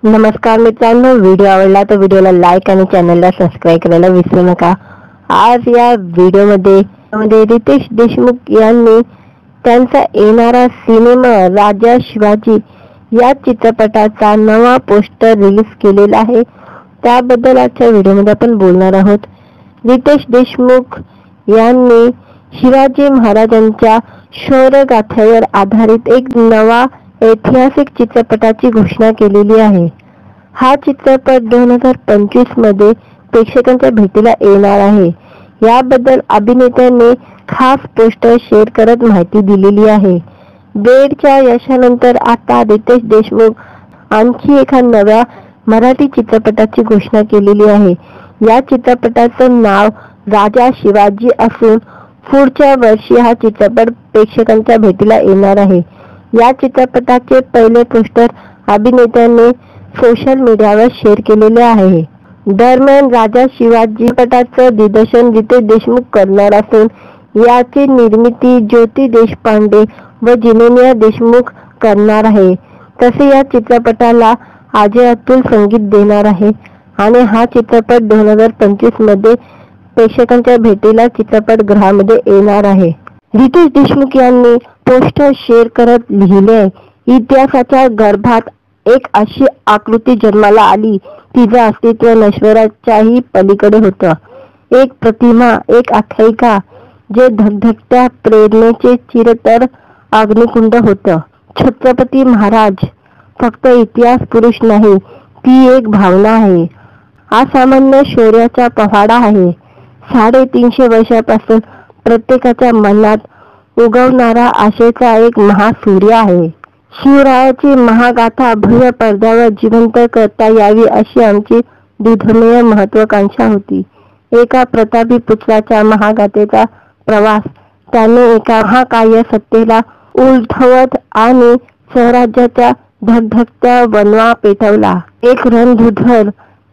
नमस्कार मित्रांनो, व्हिडिओ आवडला तर व्हिडिओला लाईक आणि चॅनलला सबस्क्राईब करायला विसरू नका। आज या व्हिडिओमध्ये रितेश देशमुख यांनी त्यांचा येणारा सिनेमा राजा शिवाजी या चित्रपटाचा नवा पोस्टर रिलीज केलेला आहे। त्याबद्दल आजच्या व्हिडिओमध्ये आपण बोलणार आहोत। रितेश देशमुख यांनी शिवाजी महाराजांच्या शौर्यगाथेवर आधारित एक नवा ऐतिहासिक चित्रपटाची घोषणा केलेली आहे। हा चित्रपट 2025 मध्ये प्रेक्षकांच्या भेटीला येणार आहे। याबद्दल अभिनेत्याने खास पोस्टर शेअर करत माहिती दिलेली आहे। बेडच्या यशानंतर आता रितेश देशमुख आणखी एका नव्या मराठी चित्रपटाची घोषणा केलेली आहे। या चित्रपटाचं नाव राजा शिवाजी असून पुढच्या वर्षी हा चित्रपट प्रेक्षकांच्या भेटीला येणार आहे। या चित्रपटाचे पहिले पोस्टर अभिनेत्याने सोशल मीडियावर शेअर केलेले आहे। दरम्यान राजा शिवाजी चित्रपटाचं दिग्दर्शन रितेश देशमुख करणार असून याची निर्मिती ज्योती देशपांडे व जिनेनिया देशमुख करणार आहे। तसे या चित्रपटाला अजय अतुल संगीत देणार आहे आणि हा चित्रपट 2025 मध्ये प्रेक्षकांच्या भेटीला चित्रपटगृहामध्ये येणार आहे। रितेश देशमुख यांनी पोस्टर शेअर करत लिहिले, इतिहासाच्या गर्भात एक अशी आकृती जन्माला आली, तिचं अस्तित्व नश्वराच्याही पलीकडे होतं। एक प्रतिमा, एक आख्यायिका, जे धगधगत्या प्रेरणेचे चिरतर अग्निकुंड होतं। छत्रपती महाराज फक्त इतिहास पुरुष नाही, ती एक भावना आहे, असामान्य शौर्याचा पवाडा आहे। 350 वर्षापासून प्रत्येकाच्या मनात उगवणारा आशेचा एक महासूर्य आहे। शिवरायाची महागाथा भव्य पडद्यावर जिवंत करता यावी अशी आमची दुर्धमेय महत्वाकांक्षा होती। एका प्रतापी पुत्राच्या महागाथेचा प्रवास त्याने एका महाकाय सत्तेला उलथवत आणि स्वराज्याच्या धगधगत्या वनवा पेटवला। एक रणधुधर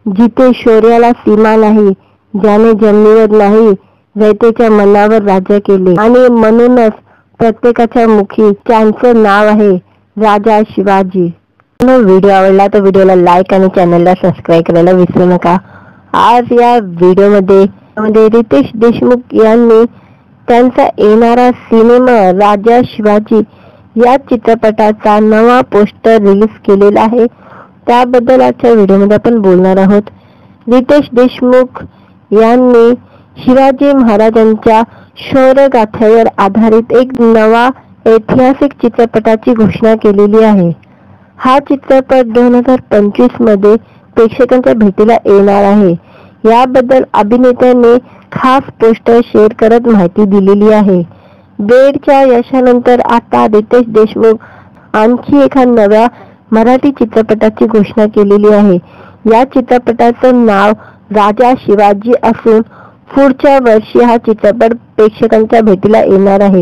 जिथे शौर्याला सीमा नाही, ज्याने जमिनीवर नाही रयतेच्या मनावर राज्य केले आणि म्हणूनच प्रत्येकाच्या मुखी त्यांचं नाव आहे राजा शिवाजी। व्हिडिओ आवडला तर व्हिडिओला लाईक आणि चॅनलला सबस्क्राईब करायला विसरू नका। आज या व्हिडिओमध्ये रितेश देशमुख यांनी त्यांचा येणारा सिनेमा राजा शिवाजी या चित्रपटाचा नवा पोस्टर रिलीज केलेला आहे। त्याबद्दल आजच्या व्हिडिओमध्ये आपण बोलणार आहोत। रितेश देशमुख यांनी शिवाजी महाराजांच्या शौर्यगाथेवर आधारित एक नवा ऐतिहासिक चित्रपटाची घोषणा केलेली आहे। हा चित्रपट 2025 मध्ये प्रेक्षकांच्या भेटीला येणार आहे। याबद्दल अभिनेत्याने खास पोस्टर शेअर करत माहिती दिलेली आहे। बेडच्या यशानंतर आता रितेश देशमुख आणखी एका नव्या मराठी चित्रपटाची घोषणा केलेली आहे। या चित्रपटाचं नाव राजा शिवाजी असून पुढच्या वर्षी हा चित्रपट प्रेक्षकांच्या भेटीला येणार आहे।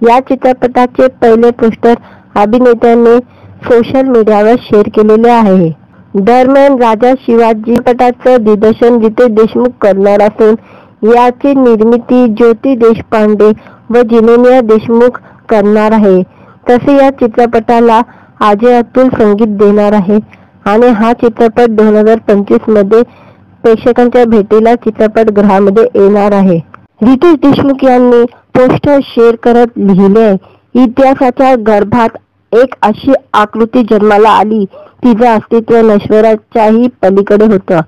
या चित्रपटाचे पहिले पोस्टर अभिनेत्याने सोशल मीडियावर शेअर केलेले आहे। दरम्यान राजा शिवाजी चित्रपटाचं दिग्दर्शन रितेश देशमुख करणार असून याची निर्मिती ज्योती देशपांडे व जिनेनिया देशमुख करणार आहे। तसे या चित्रपटाला अजय अतुल संगीत देणार आहे आणि हा चित्रपट 2025 मध्ये प्रेक्षकांच्या भेटीला चित्रपटगृहामध्ये येणार आहे। रितेश देशमुख यांनी पोस्टर शेअर करत लिहिले, इतिहासाच्या गर्भात एक अशी आकृती जन्माला आली, तिचं अस्तित्व नश्वराच्याही पलीकडे होतं।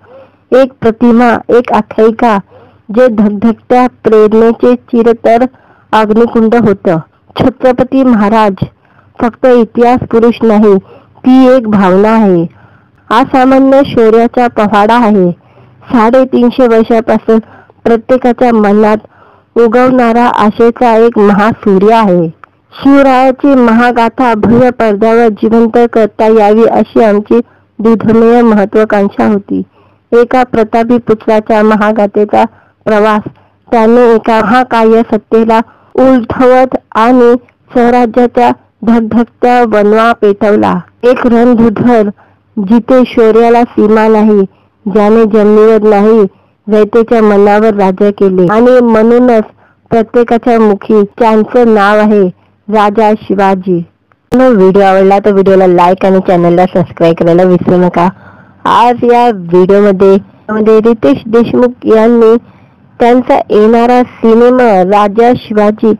एक प्रतिमा, एक आख्यायिका, जे धगधगत्या प्रेरणेचे चिरतर अग्निकुंड होतं। छत्रपती महाराज फक्त इतिहास पुरुष नाही, ती एक भावना आहे, असामान्य शौर्याचा पवाडा आहे। 350 वर्षापासून प्रत्येकाच्या मनात उगवणारा आशेचा एक महासूर्य आहे। शिवरायाची महागाथा भव्य पडद्यावर जिवंत करता यावी अशी आमची दुर्धमेय महत्वाकांक्षा होती। एका प्रतापी पुत्राच्या महागाथेचा प्रवास त्याने एका महाकाय सत्तेला उलथवत आणि स्वराज्याच्या धगधगत्या वनवा पेटवला। एक रणधुधर जिथे शौर्याला सीमा नाही, ज्याने जमिनीवर नाही रयतेच्या मनावर राज्य केले आणि म्हणूनच प्रत्येकाच्या मुखी त्यांचं नाव आहे राजा शिवाजी। व्हिडिओ आवडला तर व्हिडिओला लाईक आणि चॅनलला सबस्क्राईब करायला विसरू नका. आज या व्हिडिओमध्ये रितेश देशमुख यांनी त्यांचा येणारा सिनेमा राजा शिवाजी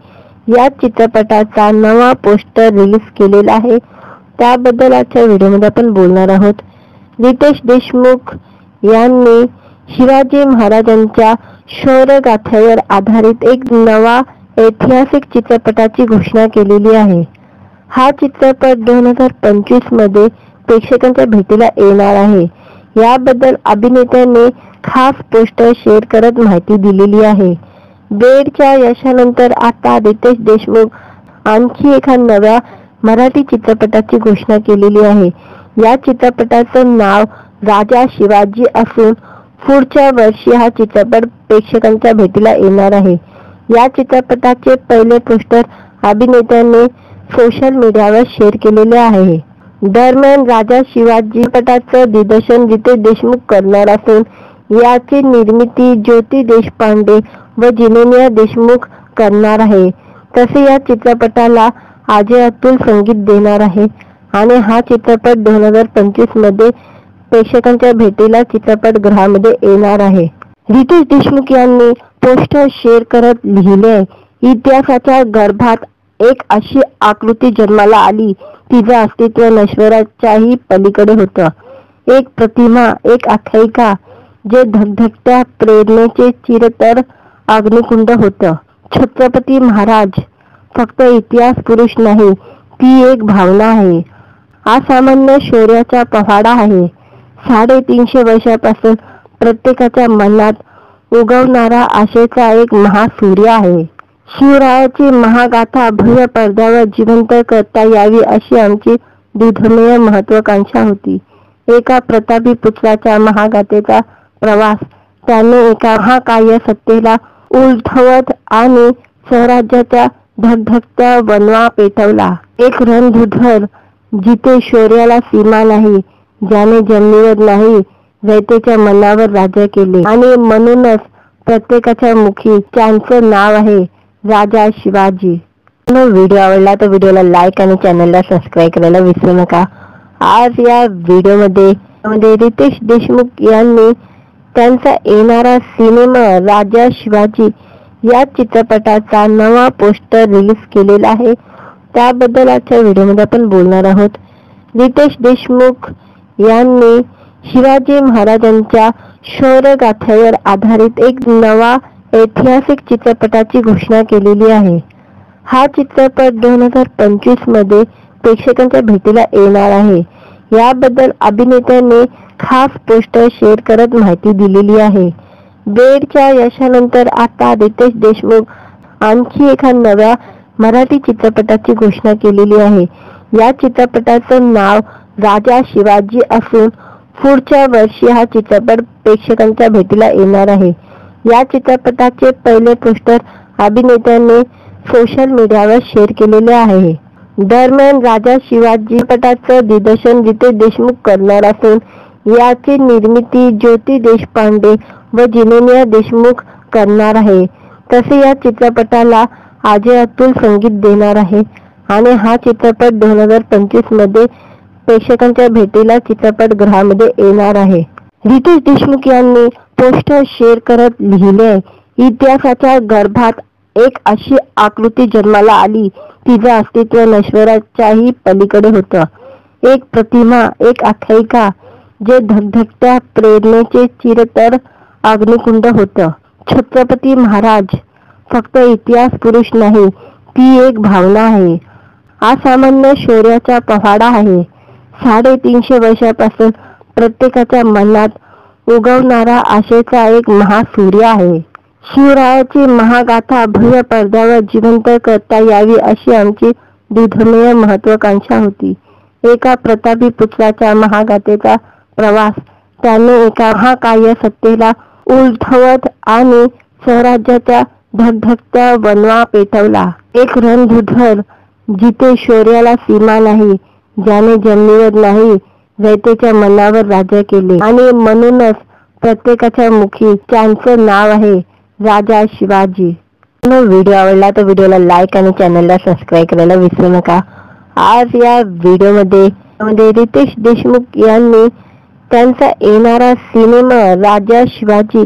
या चित्रपटाचा नवा पोस्टर रिलीज केलेला आहे. त्याबद्दल आजच्या व्हिडिओमध्ये आपण बोलणार आहोत. रितेश देशमुख यांनी शिवाजी महाराजांच्या शौर्यगाथेवर आधारित एक नवा ऐतिहासिक चित्रपटाची घोषणा केलेली आहे. हा चित्रपट 2025 मध्ये प्रेक्षकांच्या भेटीला येणार आहे. याबद्दल अभिनेत्याने खास पोस्टर शेअर करत माहिती दिलेली आहे. बेडच्या यशानंतर आता रितेश देशमुख आणखी एका नव्या मराठी चित्रपटाची घोषणा केलेली आहे. या चित्रपटाचं नाव राजा शिवाजी असून पुढच्या वर्षी हा चित्रपट प्रेक्षकांच्या भेटीला येणार आहे. या चित्रपटाचे पहिले पोस्टर अभिनेत्याने सोशल मीडियावर शेअर केलेले आहे. दरम्यान राजा शिवाजी चित्रपटाचं दिग्दर्शन रितेश देशमुख करणार असून याची निर्मिती ज्योती देशपांडे व जिनेनिया देशमुख करणार आहे. तसे या चित्रपटाला अजय अतुल संगीत देणार आहे आणि हा चित्रपट 2025 मध्ये प्रेक्षकांच्या भेटीला चित्रपटगृहामध्ये येणार आहे. रितेश देशमुख यांनी पोस्टर शेअर करत लिहिले, इतिहासाच्या गर्भात एक अशी आकृती जन्माला आली, तिचं अस्तित्व नश्वराच्याही पलीकडे होतं. एक प्रतिमा, एक आख्यायिका, जे धगधगत्या प्रेरणेचे चिरतर अग्निकुंड होतं. छत्रपती महाराज फक्त इतिहास पुरुष नाही, ती एक भावना आहे. असामान्य शौर्याचा पवाडा आहे. 350 वर्षापासून प्रत्येकाच्या मनात उगवणारा आशेचा एक महासूर्य आहे. शिवरायाची महागाथा भव्य पडद्यावर जिवंत करता यावी अशी आमची दुर्धमेय महत्वाकांक्षा होती. एका प्रतापी पुत्राच्या महागाथेचा प्रवास त्याने एका महाकाय सत्तेला उलथवत आणि स्वराज्याच्या धगधगत्या वनवा पेटवला. एक रणधुर जिथे शौर्याला सीमा नाही, ज्याने जमिनीवर नाही रयतेच्या मनावर राज्य केले आणि म्हणूनच प्रत्येकाच्या मुखी त्यांचं नाव आहे राजा शिवाजी. व्हिडिओ आवडला तर व्हिडिओला लाईक आणि चॅनलला सबस्क्राईब करायला विसरू नका. आज या व्हिडिओमध्ये रितेश देशमुख यांनी त्यांचा येणारा सिनेमा राजा शिवाजी या चित्रपटाचा नवा पोस्टर रिलीज केलेला आहे. त्याबद्दल आजच्या व्हिडिओमध्ये आपण बोलणार आहोत. रितेश देशमुख यांनी शिवाजी महाराजांच्या शौर्यगाथेवर आधारित एक नवा ऐतिहासिक चित्रपटाची घोषणा केलेली आहे. हा चित्रपट 2025 मध्ये प्रेक्षकांच्या भेटीला येणार आहे. याबद्दल अभिनेत्याने खास पोस्टर शेअर करत माहिती दिलेली आहे. बेडच्या यशानंतर आता रितेश देशमुख आणखी एका नव्या मराठी चित्रपटाची घोषणा केलेली आहे. या चित्रपटाचं नाव राजा शिवाजी असून पुढच्या वर्षी हा चित्रपट प्रेक्षकांच्या भेटीला येणार आहे. या चित्रपटाचे पहिले पोस्टर अभिनेत्याने सोशल मीडियावर शेअर केलेले आहे. दरम्यान राजा शिवाजी चित्रपटाचं दिग्दर्शन रितेश देशमुख करणार असून याची निर्मिती ज्योती देशपांडे व जिनेनिया देशमुख करणार आहे. तसे या चित्रपटाला अजय अतुल संगीत देणार आहे आणि हा चित्रपट 2025 मध्ये प्रेक्षकांच्या भेटीला चित्रपटगृहामध्ये येणार आहे. रितेश देशमुख यांनी पोस्टर शेअर करत लिहिले, इतिहासाच्या गर्भात एक अशी आकृती जन्माला आली, तिचं अस्तित्व नश्वराच्याही पलीकडे होतं. एक प्रतिमा, एक आख्यायिका, जे धगधगत्या प्रेरणेचे चिरतर अग्निकुंड होतं. छत्रपती महाराज फक्त इतिहास पुरुष नाही, ती एक भावना आहे. असामान्य शौर्याचा पवाडा आहे. 350 वर्षापासून प्रत्येकाच्या मनात उगवणारा आशेचा एक महासूर्य आहे. शिवरायाची महागाथा भव्य पडद्यावर जिवंत करता यावी अशी आमची दुर्धमेय महत्वाकांक्षा होती. एका प्रतापी पुत्राच्या महागाथेचा प्रवास त्याने एका महाकाय सत्तेला उलथवत आणि स्वराज्याच्या धगधगत्या वनवा पेटवला. एक रणधुर जिथे शौर्याला सीमा नाही, ज्याने जमिनीवर नाही रयतेच्या मनावर राज्य केले आणि म्हणूनच प्रत्येकाच्या मुखी त्यांचं नाव आहे राजा शिवाजी. व्हिडिओ आवडला तर व्हिडिओला लाईक आणि चॅनलला सबस्क्राईब करायला विसरू नका. आज या व्हिडिओमध्ये रितेश देशमुख यांनी त्यांचा येणारा सिनेमा राजा शिवाजी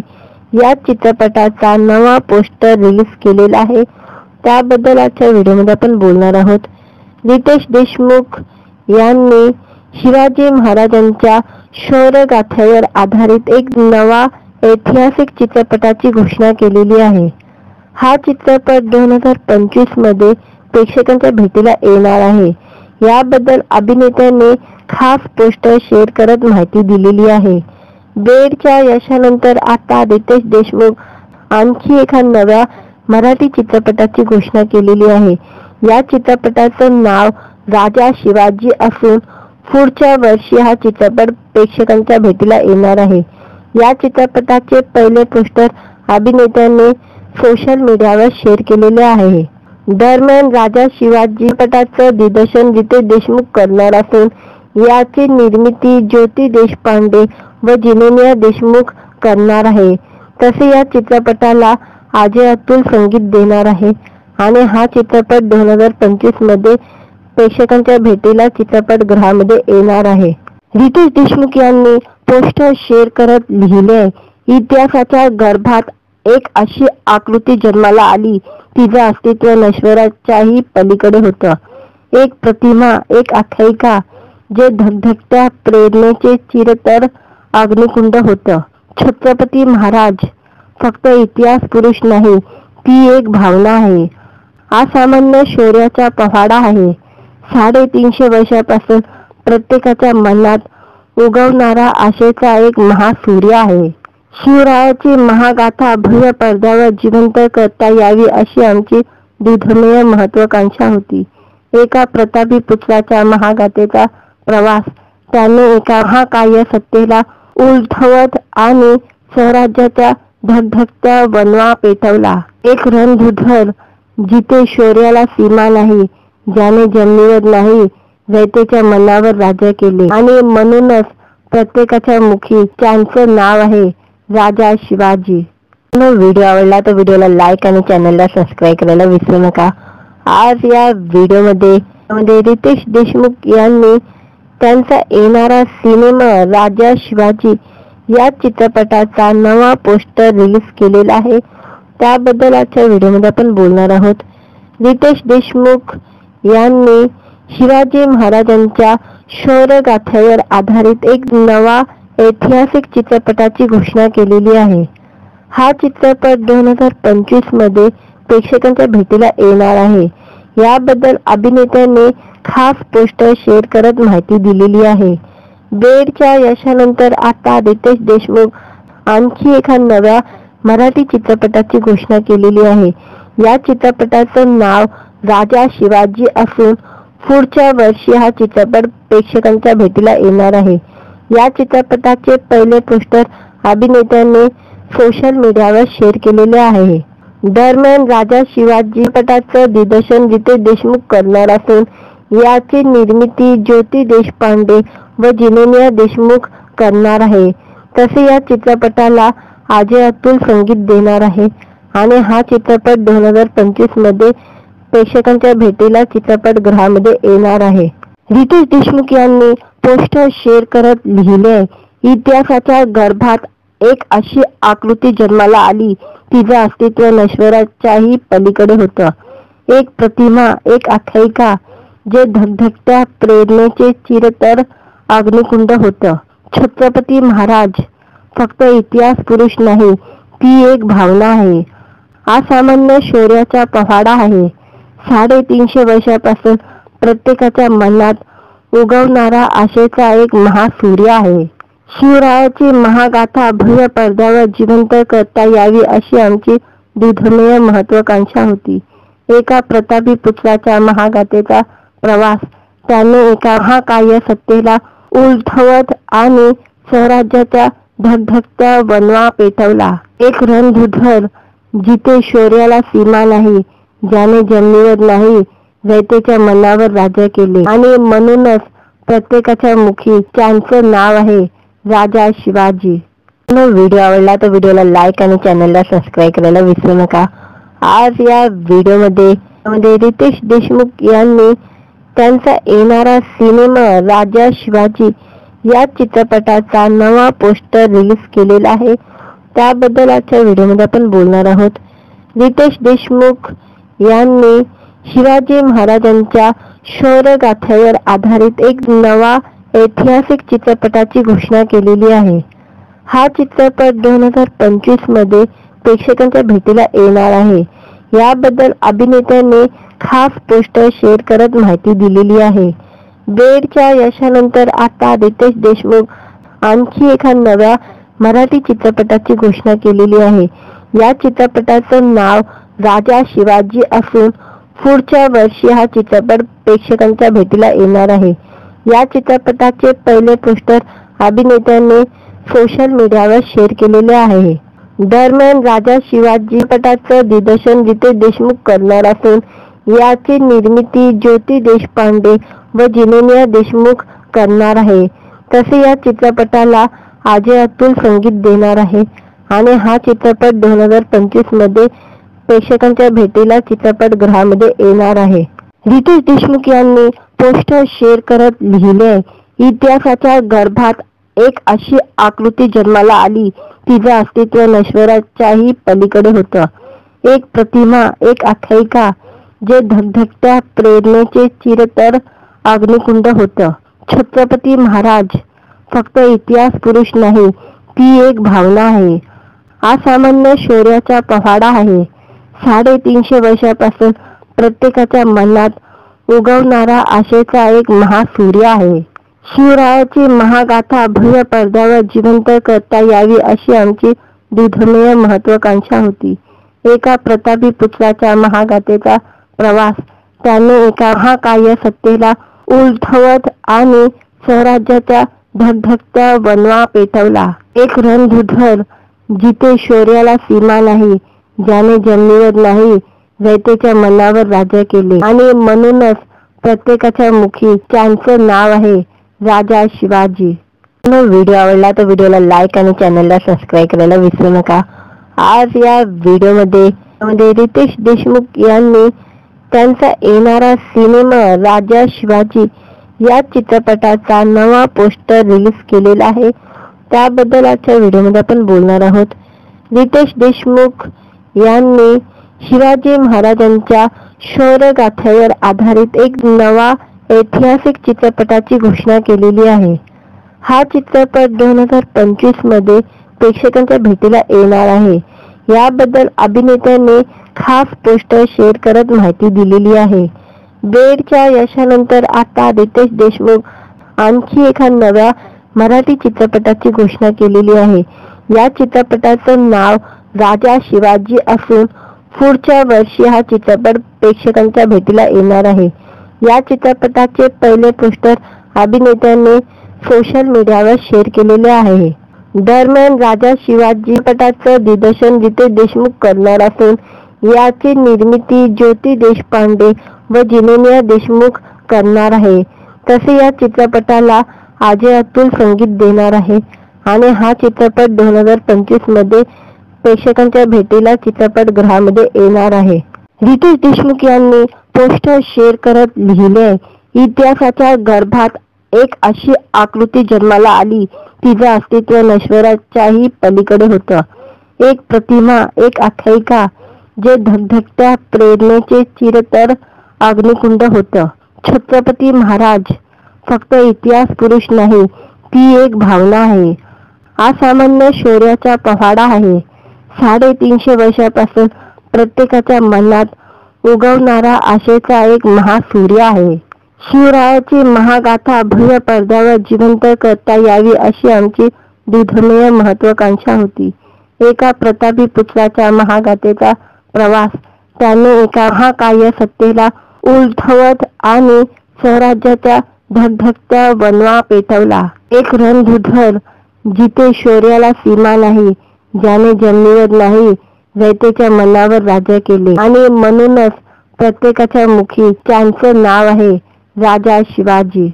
या चित्रपटाचा नवा पोस्टर रिलीज केलेला आहे। त्याबद्दल आजच्या व्हिडिओमध्ये आपण बोलणार आहोत। रितेश देशमुख यांनी शिवाजी महाराजांच्या शौर्यगाथेवर आधारित एक नवा ऐतिहासिक चित्रपटाची घोषणा केलेली आहे। हा चित्रपट 2025 मध्ये प्रेक्षकांच्या भेटीला येणार आहे। याबद्दल अभिनेत्याने खास पोस्टर शेअर करत माहिती दिलेली आहे। बेडच्या यशानंतर आता रितेश देशमुख आणखी एका नव्या मराठी चित्रपटाची घोषणा केलेली आहे। या चित्रपटाचं नाव राजा शिवाजी असून पुढच्या वर्षी हा चित्रपट प्रेक्षकांच्या भेटीला येणार आहे। या चित्रपटाचे पहिले पोस्टर अभिनेत्याने सोशल मीडियावर शेअर केलेले आहे। दरम्यान राजा शिवाजी चित्रपटाचं दिग्दर्शन रितेश देशमुख करणार असून याची निर्मिती ज्योती देशपांडे व जिनेनिया देशमुख करणार आहे। तसे या चित्रपटाला अजय अतुल संगीत देणार आहे आणि हा चित्रपट 2025 मध्ये प्रेक्षकांच्या भेटीला चित्रपटगृहामध्ये येणार आहे। रितेश देशमुख यांनी पोस्टर शेअर करत लिहिले, इतिहासाच्या गर्भात एक अशी आकृती जन्माला आली, तिचं अस्तित्व नश्वराच्याही पलीकडे होतं। एक प्रतिमा, एक आख्यायिका, जे धगधगत्या प्रेरणेचे चिरतर अग्निकुंड होतं। छत्रपती महाराज फक्त इतिहास पुरुष नाही, ती एक भावना आहे, असामान्य शौर्याचा पवाडा आहे। 350 वर्षापासून प्रत्येकाच्या मनात उगवणारा आशेचा एक महासूर्य आहे। शिवरायाची महागाथा भव्य पडद्यावर जिवंत करता यावी अशी आमची दुर्धमेय महत्वाकांक्षा होती। एका प्रतापी पुत्राच्या महागाथेचा प्रवास त्याने एका महाकाय सत्तेला उलथवत आणि स्वराज्याच्या धगधगत्या वनवा पेटवला। एक रणधुधर जिथे शौर्याला सीमा नाही, ज्याने जमिनीवर नाही रयतेच्या मनावर राज्य केले आणि म्हणूनच प्रत्येकाच्या मुखी त्यांचं नाव आहे राजा शिवाजी। व्हिडिओ आवडला तर व्हिडिओला लाईक आणि चॅनलला सबस्क्राईब करायला विसरू नका। आज या व्हिडिओमध्ये रितेश देशमुख यांनी त्यांचा येणारा सिनेमा राजा शिवाजी या चित्रपटाचा नवा पोस्टर रिलीज केलेला आहे। त्याबद्दल आजच्या व्हिडिओमध्ये आपण बोलणार आहोत। रितेश देशमुख यांनी शिवाजी महाराजांच्या शौर्यगाथेवर आधारित एक नवा ऐतिहासिक चित्रपटाची घोषणा केलेली आहे। हा चित्रपट 2025 मध्ये प्रेक्षकांच्या भेटीला येणार आहे। याबद्दल अभिनेत्याने खास पोस्टर शेअर करत माहिती दिलेली आहे। बेडच्या यशानंतर आता रितेश देशमुख आणखी एका नव्या मराठी चित्रपटाची घोषणा केलेली आहे। या चित्रपटाचं नाव राजा शिवाजी असून पुढच्या वर्षी हा चित्रपट प्रेक्षकांच्या भेटीला येणार आहे। या चित्रपटाचे पहिले पोस्टर अभिनेत्याने सोशल मीडियावर शेअर केलेले आहे। दरम्यान राजा शिवाजी चित्रपटाचं दिग्दर्शन रितेश देशमुख करणार असून याची निर्मिती ज्योती देशपांडे व जिनेनिया देशमुख करणार आहे। तसे या चित्रपटाला अजय अतुल संगीत देणार आहे आणि हा चित्रपट 2025 मध्ये प्रेक्षकांच्या भेटीला चित्रपटगृहामध्ये येणार आहे। रितेश देशमुख यांनी पोस्टर शेअर करत लिहिले, इतिहासाच्या गर्भात एक अशी आकृती जन्माला आली, तिचं अस्तित्व नश्वराच्याही पलीकडे होतं। एक प्रतिमा, एक आख्यायिका, जे धगधगत्या प्रेरणेचे चिरतर अग्निकुंड होतं। छत्रपती महाराज फक्त इतिहास पुरुष नाही, ती एक भावना आहे, असामान्य शौर्याचा पवाडा आहे। 350 वर्षापासून प्रत्येकाच्या मनात उगवणारा आशेचा एक महासूर्य आहे। शिवरायाची महागाथा भव्य पडद्यावर जिवंत करता यावी अशी आमची दुर्धमेय महत्वाकांक्षा होती। एका प्रतापी पुत्राच्या महागाथेचा प्रवास त्याने एका महाकाय सत्तेला उलथवत आणि स्वराज्याच्या धगधगत्या वनवा पेटवला। एक रणधुधर जिथे शौर्याला सीमा नाही, ज्याने जमिनीवर नाही रयतेच्या मनावर राज्य केले आणि म्हणूनच प्रत्येकाच्या मुखी त्यांचं नाव आहे राजा शिवाजी। व्हिडिओ आवडला तर व्हिडिओला लाईक आणि चॅनलला सबस्क्राईब करायला विसरू नका। आज या व्हिडिओमध्ये रितेश देशमुख यांनी त्यांचा येणारा सिनेमा राजा शिवाजी या चित्रपटाचा नवा पोस्टर रिलीज केलेला आहे। त्याबद्दल आजच्या व्हिडिओमध्ये आपण बोलणार आहोत। रितेश देशमुख यांनी शिवाजी महाराजांच्या शौर्यगाथेवर आधारित एक नवा ऐतिहासिक चित्रपटाची घोषणा केलेली आहे। हा चित्रपट 2025 मध्ये प्रेक्षकांच्या भेटीला येणार आहे। याबद्दल अभिनेत्याने खास पोस्टर शेअर करत माहिती दिलेली आहे। बेडच्या यशानंतर आता रितेश देशमुख आणखी एका नव्या मराठी चित्रपटाची घोषणा केलेली आहे। या चित्रपटाचं नाव राजा शिवाजी असून पुढच्या वर्षी हा चित्रपट प्रेक्षकांच्या भेटीला येणार आहे। या चित्रपटाचे पहिले पोस्टर अभिनेत्याने सोशल मीडियावर शेअर केलेले आहे। दरम्यान राजा शिवाजी चित्रपटाचं दिग्दर्शन रितेश देशमुख करणार असून याची निर्मिती ज्योती देशपांडे व जिनेनिया देशमुख करणार आहे। तसे या चित्रपटाला अजय अतुल संगीत देणार आहे आणि हा चित्रपट 2025 मध्ये प्रेक्षकांच्या भेटीला चित्रपटगृहामध्ये येणार आहे। रितेश देशमुख यांनी पोस्टर शेअर करत लिहिले, इतिहासाच्या गर्भात एक अशी आकृती जन्माला आली तिचं अस्तित्व नश्वराच्याही पलीकडे होतं। एक प्रतिमा, एक आख्यायिका जे धगधगत्या प्रेरणेचे चिरतर अग्निकुंड होतं। छत्रपती महाराज फक्त इतिहास पुरुष नाही, ती एक भावना आहे, असामान्य शौर्याचा पवाडा आहे। 350 वर्षापासून प्रत्येकाच्या मनात उगवणारा आशेचा एक महासूर्य आहे। शिवरायाची महागाथा भव्य पडद्यावर जिवंत करता यावी अशी आमची दुर्धमेय महत्वाकांक्षा होती। एका प्रतापी पुत्राच्या महागाथेचा प्रवास त्याने एका महाकाय सत्तेला उलथवत आणि स्वराज्याच्या धगधगत्या वनवा पेटवला। एक रणधुधर जिथे शौर्याला सीमा नाही, ज्याने जमिनीवर नाही रयतेच्या मनावर राज्य केले आणि म्हणूनच प्रत्येकाच्या मुखी त्यांचं नाव आहे राजा शिवाजी। व्हिडिओ आवडला तर व्हिडिओला लाईक आणि चॅनलला सबस्क्राईब करायला विसरू नका। आज या व्हिडिओमध्ये रितेश देशमुख यांनी त्यांचा येणारा सिनेमा राजा शिवाजी या चित्रपटाचा नवा पोस्टर रिलीज केलेला आहे। त्याबद्दल आजच्या व्हिडिओमध्ये आपण बोलणार आहोत। रितेश देशमुख यांनी शिवाजी महाराजांच्या शौर्यगाथेवर आधारित एक नवा ऐतिहासिक चित्रपटाची घोषणा केलेली आहे। हा चित्रपट 2025 मध्ये प्रेक्षकांच्या भेटीला येणार आहे। याबद्दल अभिनेत्याने खास पोस्टर शेअर करत माहिती दिलेली आहे। बेडच्या यशानंतर आता रितेश देशमुख आणखी एका नव्या मराठी चित्रपटाची घोषणा केलेली आहे। या चित्रपटाचं नाव राजा शिवाजी असून पुढच्या वर्षी हा चित्रपट प्रेक्षकांच्या भेटीला येणार आहे। या चित्रपटाचे पहिले पोस्टर अभिनेत्याने सोशल मीडियावर शेअर केलेले आहे। दरम्यान राजा शिवाजी चित्रपटाचं दिग्दर्शन रितेश देशमुख करणार असून याची निर्मिती ज्योती देशपांडे व जिनेनिया देशमुख करणार आहे। तसे या चित्रपटाला अजय अतुल संगीत देणार आहे आणि हा चित्रपट 2025 मध्ये प्रेक्षकांच्या भेटीला चित्रपटगृहामध्ये येणार आहे। रितेश देशमुख यांनी पोस्टर शेअर करत लिहिले, इतिहासाच्या गर्भात एक अशी आकृती जन्माला आली तिचं अस्तित्व नश्वराच्याही पलीकडे होतं। एक प्रतिमा, एक आख्यायिका जे धगधगत्या प्रेरणेचे चिरतर अग्निकुंड होतं। छत्रपती महाराज फक्त इतिहास पुरुष नाही, ती एक भावना आहे, असामान्य शौर्याचा पवाडा आहे। 350 वर्षापासून प्रत्येकाच्या मनात उगवणारा आशेचा एक महासूर्य आहे। शिवरायाची महागाथा भव्य पडद्यावर जिवंत करता यावी अशी आमची दुर्धमेय महत्वाकांक्षा होती। एका प्रतापी पुत्राच्या महागाथेचा प्रवास त्याने एका महाकाय सत्तेला उलथवत आणि स्वराज्याच्या धगधगत्या वनवा पेटवला। एक रणधुधर जिथे शौर्याला सीमा नाही, ज्याने जमिनीवर नाही रयतेच्या मनावर राज्य केले आणि म्हणूनच प्रत्येकाच्या मुखी त्यांचं नाव आहे राजा शिवाजी।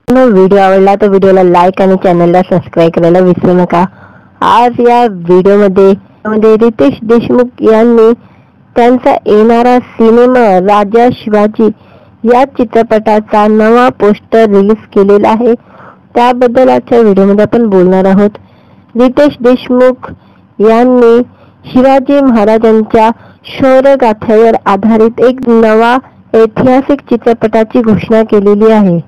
व्हिडिओ आवडला तर व्हिडिओला लाईक आणि चॅनलला सबस्क्राईब करायला विसरू नका। आज या व्हिडिओमध्ये रितेश देशमुख यांनी त्यांचा येणारा सिनेमा राजा शिवाजी या चित्रपटाचा नवा पोस्टर रिलीज केलेला आहे, त्याबद्दल आजच्या व्हिडिओमध्ये आपण बोलणार आहोत। रितेश देशमुख यांनी शिवाजी महाराजांच्या शौर्यगाथेवर आधारित एक नवा ऐतिहासिक चित्रपटाची घोषणा केलेली आहे।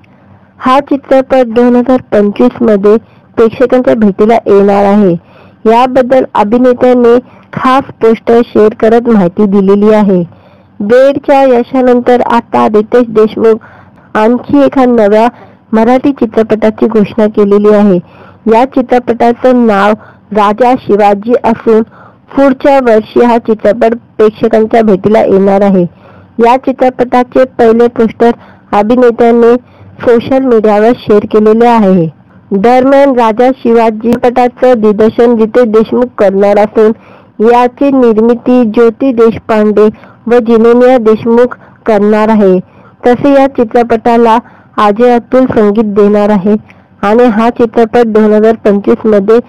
हा चित्रपट 2025 मध्ये प्रेक्षकांच्या भेटीला येणार आहे। याबद्दल अभिनेत्याने खास पोस्टर शेअर करत माहिती दिलेली आहे। बेडच्या यशानंतर आता रितेश देशमुख आणखी एका नव्या मराठी चित्रपटाची घोषणा केलेली आहे। या चित्रपटाचं नाव राजा शिवाजी असून पुढच्या वर्षी हा चित्रपट प्रेक्षकांच्या भेटीला येणार आहे। या चित्रपटाचे पहिले पोस्टर अभिनेत्याने सोशल मीडियावर शेअर केलेले आहे। दरम्यान राजा शिवाजी चित्रपटाचं दिग्दर्शन रितेश देशमुख करणार असून याची निर्मिती ज्योती देशपांडे व जिनेनिया देशमुख करणार आहे। तसे या चित्रपटाला अजय अतुल संगीत देणार आहे आणि हा चित्रपट 2025 मध्ये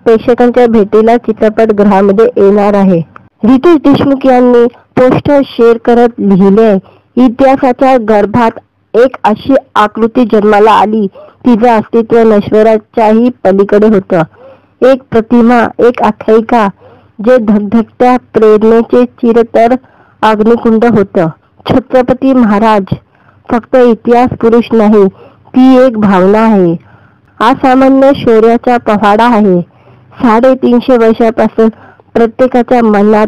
प्रेक्षकांच्या भेटीला चित्रपटगृहामध्ये येणार आहे। रितेश देशमुख यांनी पोस्टर शेअर करत लिहिले, इतिहासाच्या गर्भात एक अशी आकृती जन्माला आली, तिचं अस्तित्व नश्वराच्याही पलीकडे होतं। एक प्रतिमा, एक आख्यायिका, जे धगधगत्या प्रेरणेचे चिरतर अग्निकुंड होतं। छत्रपती महाराज फक्त इतिहास पुरुष नाही, ती एक भावना आहे, असामान्य शौर्याचा पवाडा आहे। 350 वर्षापासून प्रत्येकाच्या मनात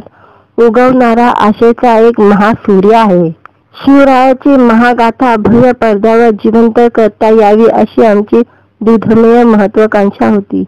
उगवणारा आशेचा एक महासूर्य आहे। शिवरायाची महागाथा भव्य पडद्यावर जिवंत करता यावी अशी आमची दुर्धमेय महत्वाकांक्षा होती।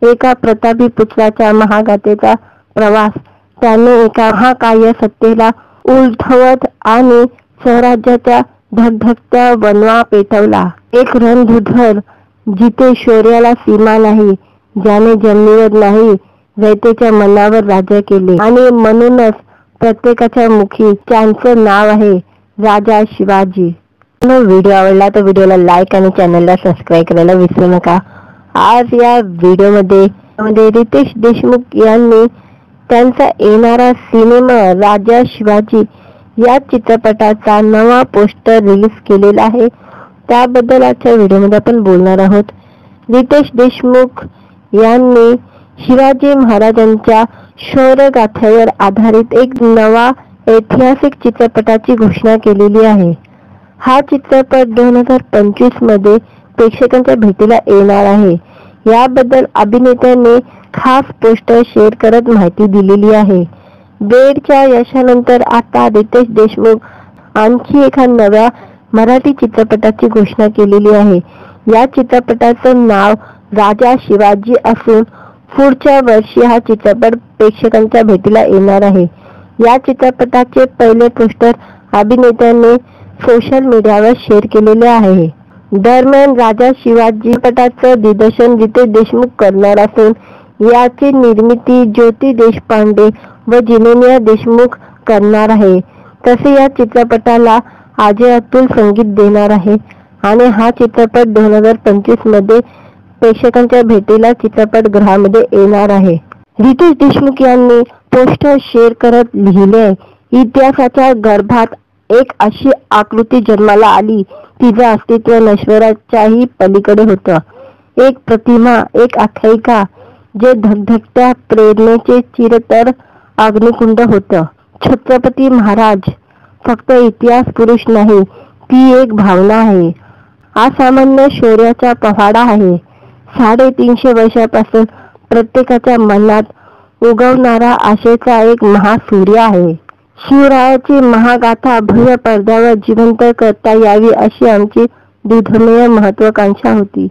एका प्रतापी पुत्राच्या महागाथेचा प्रवास त्याने एका महाकाय सत्तेला उलथवत आणि स्वराज्याच्या धगधगत्या वनवा पेटवला। एक रणधुधर जिथे शौर्याला सीमा नाही, ज्याने जमिनीवर नाही रयतेच्या मनावर राज्य केले आणि म्हणूनच प्रत्येकाच्या मुखी त्यांचं नाव आहे राजा शिवाजी। व्हिडिओ आवडला तर व्हिडिओला लाईक आणि चॅनलला सबस्क्राईब करायला विसरू नका। आज या व्हिडिओमध्ये रितेश देशमुख यांनी त्यांचा येणारा सिनेमा राजा शिवाजी या चित्रपटाचा नवा पोस्टर रिलीज केलेला आहे, त्याबद्दल आजच्या व्हिडिओमध्ये आपण बोलणार आहोत। रितेश देशमुख यांनी शिवाजी महाराजांच्या शौर्यगाथेवर आधारित एक नवा ऐतिहासिक चित्रपटाची घोषणा केलेली आहे। हा चित्रपट 2025 मध्ये प्रेक्षकांच्या भेटीला येणार आहे। याबद्दल अभिनेत्याने खास पोस्टर शेअर करत माहिती दिलेली आहे। बेडच्या यशानंतर आता रितेश देशमुख आणखी एका नव्या मराठी चित्रपटाची घोषणा केलेली आहे। या चित्रपटाचं नाव राजा शिवाजी असून पुढच्या वर्षी हा चित्रपट प्रेक्षकांच्या भेटीला येणार आहे। या चित्रपटाचे पहिले पोस्टर अभिनेत्याने सोशल मीडियावर शेअर केलेले आहे। दरम्यान राजा शिवाजी चित्रपटाचं दिग्दर्शन रितेश देशमुख करणार असून याची निर्मिती ज्योती देशपांडे व जिनेनिया देशमुख करणार आहे। तसे या चित्रपटाला अजय अतुल संगीत देणार आहे आणि हा चित्रपट 2025 मध्ये प्रेक्षकांच्या भेटीला चित्रपटगृहामध्ये येणार आहे। रितेश देशमुख यांनी पोस्टर शेअर करत लिहिले, इतिहासाच्या गर्भात एक अशी आकृती जन्माला आली, तिचं अस्तित्व नश्वराच्याही पलीकडे होतं। एक प्रतिमा, एक आख्यायिका, जे धगधगत्या प्रेरणेचे चिरतर अग्निकुंड होतं। छत्रपती महाराज फक्त इतिहास पुरुष नाही, ती एक भावना आहे, असामान्य शौर्याचा पवाडा आहे। 350 वर्षापासून प्रत्येकाच्या मनात उगवणारा आशेचा एक महासूर्य आहे। शिवरायाची महागाथा भव्य पडद्यावर जिवंत करता यावी अशी आमची दुर्धमेय महत्वाकांक्षा होती।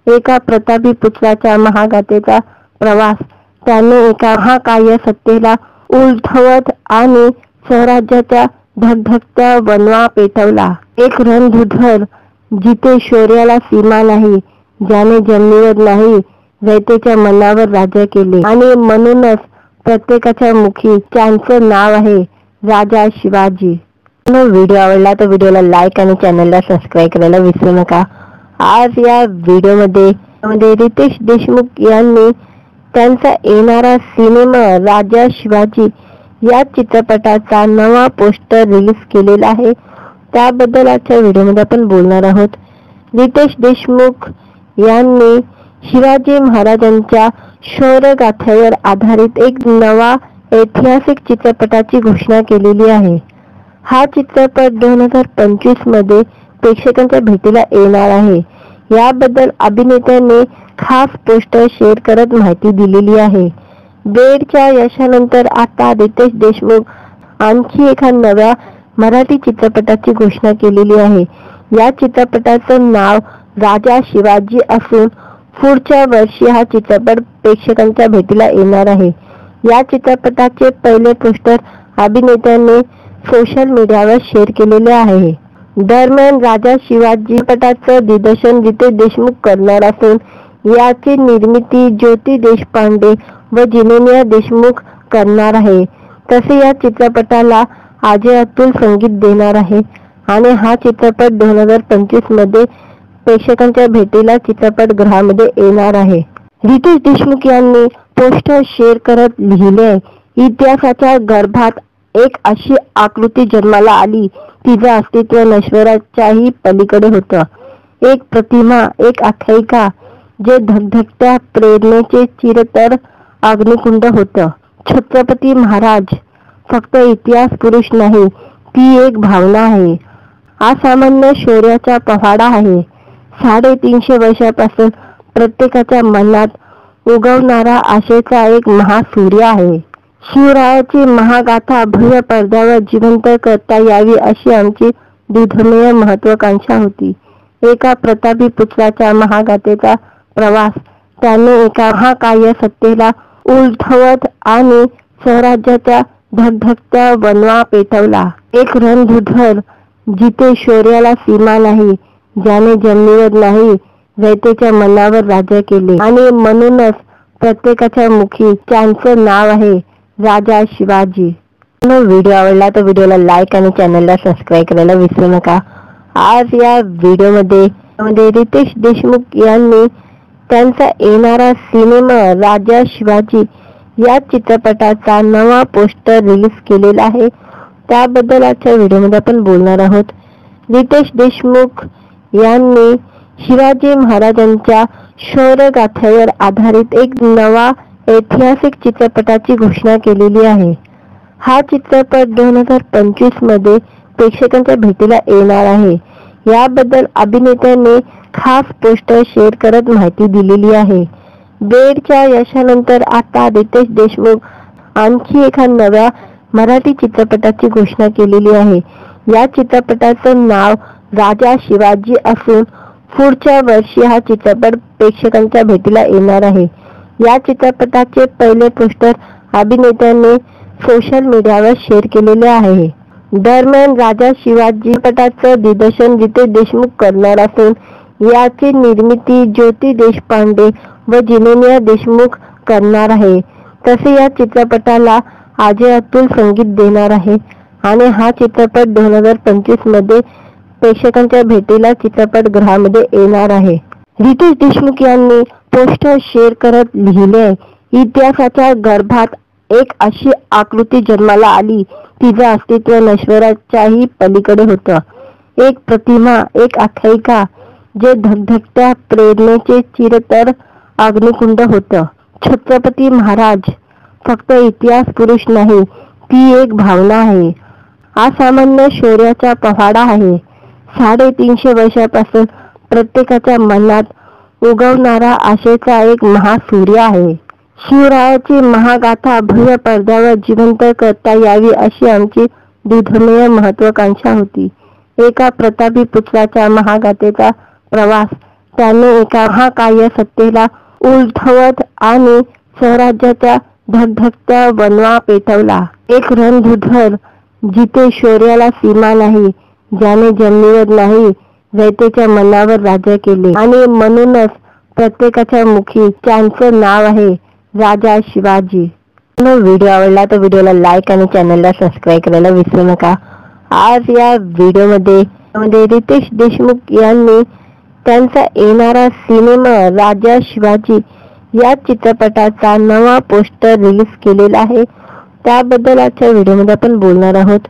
एका प्रतापी पुत्राच्या महागाथेचा प्रवास त्याने एका महाकाय सत्तेला उलथवत आणि स्वराज्याच्या धगधगत्या वनवा पेटवला। एक रणधुधर जिथे शौर्याला सीमा नाही, ज्याने जमिनीवर नाही रयतेच्या मनावर राज्य केले आणि म्हणूनच प्रत्येकाच्या मुखी त्यांचं नाव आहे राजा शिवाजी। व्हिडिओ आवडला तर व्हिडिओला लाईक आणि चॅनलला सबस्क्राईब करायला विसरू नका। आज या व्हिडिओमध्ये रितेश देशमुख यांनी त्यांचा येणारा सिनेमा राजा शिवाजी या चित्रपटाचा नवा पोस्टर रिलीज केलेला आहे, त्याबद्दल आजच्या व्हिडिओमध्ये आपण बोलणार आहोत। रितेश देशमुख यांनी शिवाजी महाराजांच्या शौर्यगाथेवर आधारित एक नवा ऐतिहासिक चित्रपटाची घोषणा केलेली आहे। हा चित्रपट 2025 मध्ये प्रेक्षकांच्या भेटीला येणार आहे। याबद्दल अभिनेत्याने खास पोस्टर शेअर करत माहिती दिलेली आहे। बेडच्या यशानंतर आता रितेश देशमुख आणखी एका नव्या मराठी चित्रपटाची घोषणा केलेली आहे। या चित्रपटाचं नाव राजा शिवाजी असून पुढच्या वर्षी हा चित्रपट प्रेक्षकांच्या भेटीला येणार आहे। या चित्रपटाचे पहिले पोस्टर अभिनेत्याने सोशल मीडियावर शेअर केलेले आहे। दरम्यान राजा शिवाजी चित्रपटाचं दिग्दर्शन रितेश देशमुख करणार असून याची निर्मिती ज्योती देशपांडे व जिनेनिया देशमुख करणार आहे। तसे या चित्रपटाला अजय अतुल संगीत देणार आहे आणि हा चित्रपट 2025 मध्ये प्रेक्षकांच्या भेटीला चित्रपटगृहामध्ये येणार आहे। रितेश देशमुख यांनी पोस्टर शेअर करत लिहिले, इतिहासाच्या गर्भात एक अशी आकृती जन्माला आली तिचं अस्तित्व नश्वराच्याही पलीकडे होतं। एक प्रतिमा, एक आख्यायिका जे धगधगत्या प्रेरणेचे चिरतर अग्निकुंड होतं। छत्रपती महाराज फक्त इतिहास पुरुष नाही, ती एक भावना आहे, असामान्य शौर्याचा पवाडा आहे। 350 वर्षापासून प्रत्येकाच्या मनात उगवणारा आशेचा एक महासूर्य आहे। शिवरायाची महागाथा भव्य पडद्यावर जिवंत करता यावी अशी आमची दुर्धमेय महत्वाकांक्षा होती। एका प्रतापी पुत्राच्या महागाथेचा प्रवास त्याने एका महाकाय सत्तेला उलथवत आणि स्वराज्याच्या धगधगत्या वनवा पेटवला। एक रणधुर जिथे शौर्याला सीमा नाही, ज्याने जमिनीवर नाही रयतेच्या मनावर राज्य केले आणि म्हणूनच प्रत्येकाच्या मुखी त्यांचं नाव आहे राजा शिवाजी। व्हिडिओ आवडला तर व्हिडिओला लाईक आणि चॅनलला सबस्क्राईब करायला विसरू नका। आज या व्हिडिओमध्ये रितेश देशमुख यांनी त्यांचा येणारा सिनेमा राजा शिवाजी या चित्रपटाचा नवा पोस्टर रिलीज केलेला आहे। त्याबद्दल आजच्या व्हिडिओमध्ये आपण बोलणार आहोत। रितेश देशमुख यांनी शिवाजी महाराजांच्या शौर्यगाथेवर आधारित एक नवा ऐतिहासिक चित्रपटाची घोषणा केलेली आहे। हा चित्रपट 2025 मध्ये प्रेक्षकांच्या भेटीला येणार आहे। याबद्दल अभिनेत्याने खास पोस्टर शेअर करत माहिती दिलेली आहे। बेडच्या यशानंतर आता रितेश देशमुख आणखी एका नव्या मराठी चित्रपटाची घोषणा केलेली आहे। या चित्रपटाचं नाव राजा शिवाजी असून पुढच्या वर्षी हा चित्रपट प्रेक्षकांच्या भेटीला येणार आहे। या चित्रपटाचे पहिले पोस्टर अभिनेत्याने सोशल मीडियावर शेअर केलेले आहे। दरम्यान राजा शिवाजी चित्रपटाचं दिग्दर्शन रितेश देशमुख करणार असून याची निर्मिती ज्योती देशपांडे व जिनेनिया देशमुख करणार आहे। तसे या चित्रपटाला अजय अतुल संगीत देणार आहे आणि हा चित्रपट 2025 मध्ये प्रेक्षकांच्या भेटीला चित्रपटगृहामध्ये येणार आहे। रितेश देशमुख यांनी पोस्टर शेअर करत लिहिले, इतिहासाच्या गर्भात एक अशी आकृती जन्माला आली तिचं अस्तित्व नश्वराच्याही पलीकडे होतं। एक प्रतिमा, एक आख्यायिका जे धगधगत्या प्रेरणेचे चिरतर अग्निकुंड होतं। छत्रपती महाराज फक्त इतिहास पुरुष नाही, ती एक भावना आहे, असामान्य शौर्याचा पवाडा आहे। 350 वर्षापासून प्रत्येकाच्या मनात उगवणारा आशेचा एक महासूर्य आहे। शिवरायाची महागाथा भव्य पडद्यावर जिवंत करता यावी अशी आमची दुर्धमेय महत्वाकांक्षा होती। एका प्रतापी पुत्राच्या महागाथेचा प्रवास त्याने एका महाकाय सत्तेला उलथवत आणि स्वराज्याच्या धगधगत्या वनवा पेटवला। एक रणधुर जिथे शौर्याला सीमा नाही, ज्याने जमिनीवर नाही रयतेच्या मनावर राज्य केले आणि म्हणूनच प्रत्येकाच्या मुखी त्यांचं नाव आहे राजा शिवाजी। व्हिडिओ आवडला तर व्हिडिओला लाईक आणि चॅनलला सबस्क्राईब करायला विसरू नका। आज या व्हिडिओमध्ये रितेश देशमुख यांनी त्यांचा येणारा सिनेमा राजा शिवाजी या चित्रपटाचा नवा पोस्टर रिलीज केलेला आहे। त्याबद्दल आजच्या व्हिडिओमध्ये आपण बोलणार आहोत।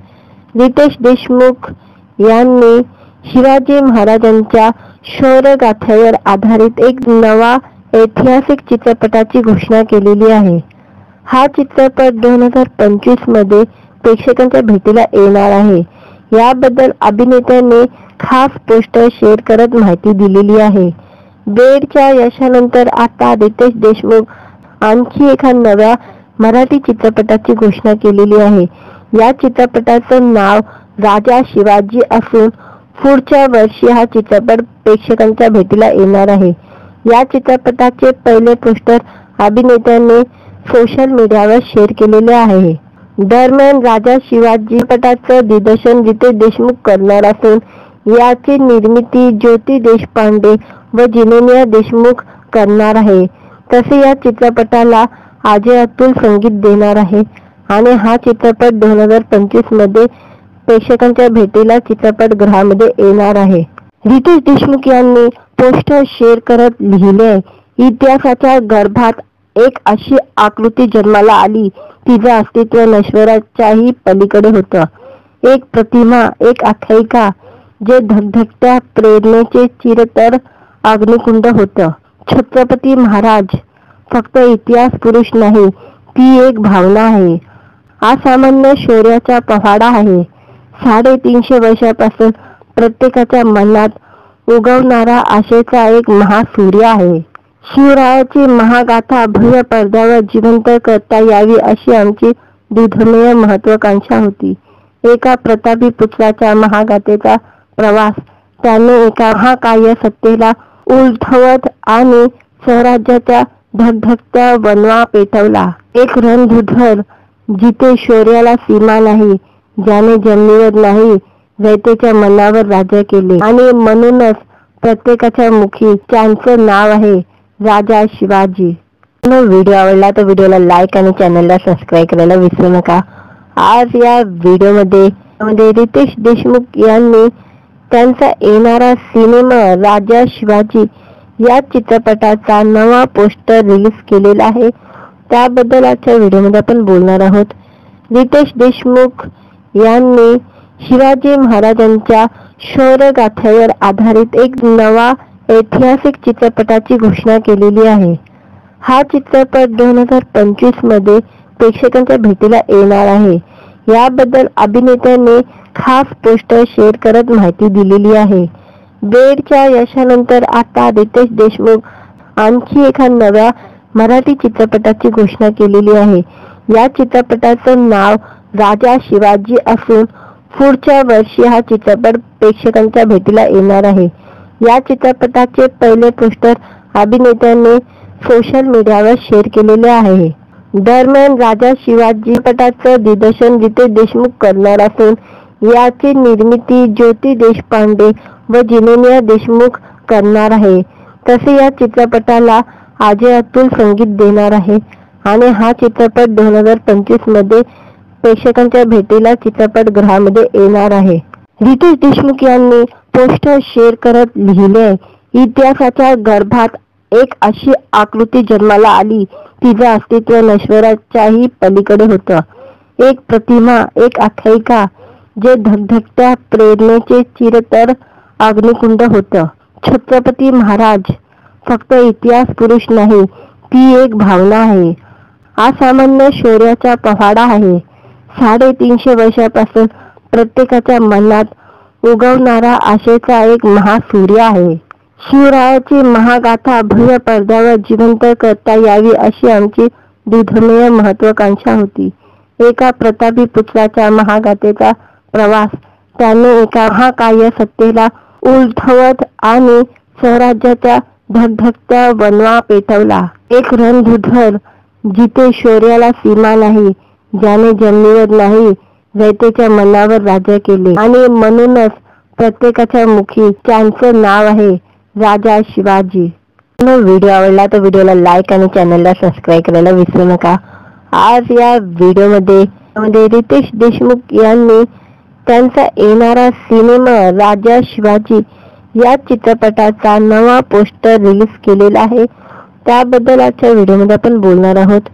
रितेश देशमुख यांनी शिवाजी महाराजांच्या शौर्यगाथेवर आधारित एक नवा ऐतिहासिक चित्रपटाची घोषणा केलेली आहे। हा चित्रपट 2025 मध्ये प्रेक्षकांच्या भेटीला येणार आहे। याबद्दल अभिनेत्याने खास पोस्टर शेअर करत माहिती दिलेली आहे। बेडच्या यशानंतर आता रितेश देशमुख आणखी एका नव्या मराठी चित्रपटाची घोषणा केलेली आहे। या चित्रपटाचं नाव राजा शिवाजी असून पुढच्या वर्षी हा चित्रपट प्रेक्षकांच्या भेटीला येणार आहे। या चित्रपटाचे पहिले पोस्टर अभिनेत्याने सोशल मीडियावर शेअर केलेले आहे। दरम्यान राजा शिवाजी चित्रपटाचं दिग्दर्शन रितेश देशमुख करणार असून याची निर्मिती ज्योती देशपांडे व जिनेनिया देशमुख करणार आहे। तसे या चित्रपटाला अजय अतुल संगीत देणार आहे आणि हा चित्रपट 2025 मध्ये प्रेक्षकांच्या भेटीला चित्रपटगृहामध्ये येणार आहे। रितेश देशमुख यांनी पोस्टर शेअर करत लिहिले, इतिहासाच्या गर्भात एक अशी आकृती जन्माला आली तिचं अस्तित्व नश्वराच्याही पलीकडे होतं। एक प्रतिमा, एक आख्यायिका जे धगधगत्या प्रेरणेचे चिरतर अग्निकुंड होतं। छत्रपती महाराज फक्त इतिहास पुरुष नाही, ती एक भावना आहे, असामान्य शौर्याचा पवाडा आहे। 350 वर्षापासून प्रत्येकाच्या मनात उगवणारा आशेचा एक महासूर्य आहे। शिवरायाची महागाथा भव्य पडद्यावर जिवंत करता यावी अशी आमची दुर्धमेय महत्वाकांक्षा होती। एका प्रतापी पुत्राच्या महागाथेचा प्रवास त्याने एका महाकाय सत्तेला उलथवत आणि स्वराज्याच्या धगधगत्या वनवा पेटवला। एक रणधुधर जिथे शौर्याला सीमा नाही, ज्याने जमिनीवर नाही रयतेच्या मनावर राज्य केले आणि म्हणूनच प्रत्येकाच्या मुखी त्यांचं नाव आहे राजा शिवाजी। व्हिडिओ आवडला तर व्हिडिओला लाईक आणि चॅनलला सबस्क्राईब करायला विसरू नका। आज या व्हिडिओमध्ये रितेश देशमुख यांनी त्यांचा येणारा सिनेमा राजा शिवाजी या चित्रपटाचा नवा पोस्टर रिलीज केलेला आहे। त्याबद्दल आजच्या व्हिडिओमध्ये आपण बोलणार आहोत। रितेश देशमुख यांनी शिवाजी महाराजांच्या शौर्यगाथेवर आधारित एक नवा ऐतिहासिक चित्रपटाची घोषणा केलेली आहे। हा चित्रपट 2025 मध्ये प्रेक्षकांच्या भेटीला येणार आहे। याबद्दल अभिनेत्याने खास पोस्टर शेअर करत माहिती दिलेली आहे। बेडच्या यशानंतर आता रितेश देशमुख आणखी एका नव्या मराठी चित्रपटाची घोषणा केलेली आहे। या चित्रपटाचं नाव राजा शिवाजी असून पुढच्या वर्षी हा चित्रपट प्रेक्षकांच्या भेटीला येणार आहे। या चित्रपटाचे पहिले पोस्टर अभिनेत्याने सोशल मीडियावर शेअर केलेले आहे। दरम्यान राजा शिवाजी चित्रपटाचं दिग्दर्शन रितेश देशमुख करणार असून याची निर्मिती ज्योती देशपांडे व जिनेनिया देशमुख करणार आहे। तसे या चित्रपटाला अजय अतुल संगीत देणार आहे आणि हा चित्रपट 2025 मध्ये प्रेक्षकांच्या भेटीला चित्रपटगृहामध्ये येणार आहे। रितेश देशमुख यांनी पोस्टर शेअर करत लिहिले, इतिहासाच्या गर्भात एक अशी आकृती जन्माला आली तिचं अस्तित्व नश्वराच्याही पलीकडे होतं। एक प्रतिमा, एक आख्यायिका जे धगधगत्या प्रेरणेचे चिरतर अग्निकुंड होतं। छत्रपती महाराज फक्त इतिहास पुरुष नाही, ती एक भावना आहे, असामान्य शौर्याचा पवाडा आहे। 350 वर्षापासून प्रत्येकाच्या मनात उगवणारा आशेचा एक महासूर्य आहे। शिवरायाची महागाथा भव्य पडद्यावर जिवंत करता यावी अशी आमची दुर्धमेय महत्वाकांक्षा होती। एका प्रतापी पुत्राच्या महागाथेचा प्रवास त्याने एका महाकाय सत्तेला उलथवत आणि स्वराज्याच्या धगधगत्या वनवा पेटवला। एक रणधुधर जिथे शौर्याला सीमा नाही, ज्याने जमिनीवर नाही रयतेच्या मनावर राज्य केले आणि म्हणूनच प्रत्येकाच्या मुखी त्यांचं नाव आहे राजा शिवाजी। व्हिडिओ आवडला तर व्हिडिओला लाईक आणि चॅनलला सबस्क्राईब करायला विसरू नका। आज या व्हिडिओमध्ये रितेश देशमुख यांनी त्यांचा येणारा सिनेमा राजा शिवाजी या चित्रपटाचा नवा पोस्टर रिलीज केलेला आहे। त्याबद्दल आजच्या व्हिडिओमध्ये आपण बोलणार आहोत।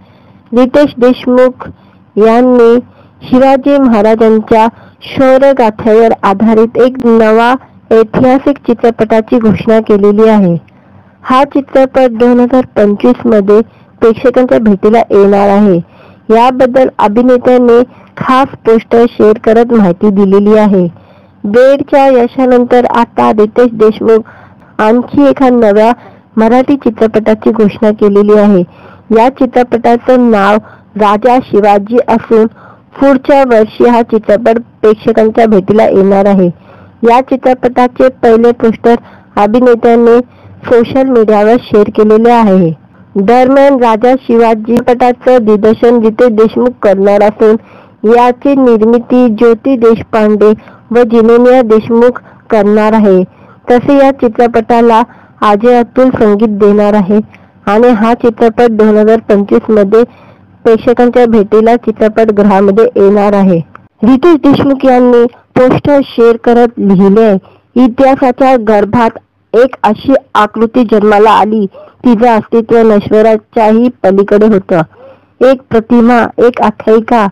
रितेश देशमुख यांनी शिवाजी महाराजांच्या शौर्यगाथेवर आधारित एक नवा ऐतिहासिक चित्रपटाची घोषणा केलेली आहे. हा चित्रपट 2025 मध्ये प्रेक्षकांच्या भेटीला येणार आहे. याबद्दल अभिनेत्याने खास पोस्टर शेअर करत माहिती दिलेली आहे. बेडच्या यशानंतर आता रितेश देशमुख आणखी एका नव्या मराठी चित्रपटाची घोषणा केलेली आहे. या चित्रपटाचं नाव राजा शिवाजी असून पुढच्या वर्षी हा चित्रपट प्रेक्षकांच्या भेटीला येणार आहे. या चित्रपटाचे पहिले पोस्टर अभिनेत्याने सोशल मीडियावर शेअर केलेले आहे. दरम्यान राजा शिवाजी चित्रपटाचं दिग्दर्शन रितेश देशमुख करणार असून याची निर्मिती ज्योती देशपांडे व जिनेनिया देशमुख करणार आहे. तसे या चित्रपटाला अजय अतुल संगीत देणार आहे आणि हा चित्रपट 2025 मध्ये प्रेक्षकांच्या भेटीला चित्रपटगृहामध्ये येणार आहे. रितेश देशमुख यांनी पोस्टर शेअर करत लिहिले, इतिहासाच्या गर्भात एक अशी आकृती जन्माला आली, तिचं अस्तित्व नश्वराच्याही पलीकडे होतं. एक प्रतिमा, एक आख्यायिका,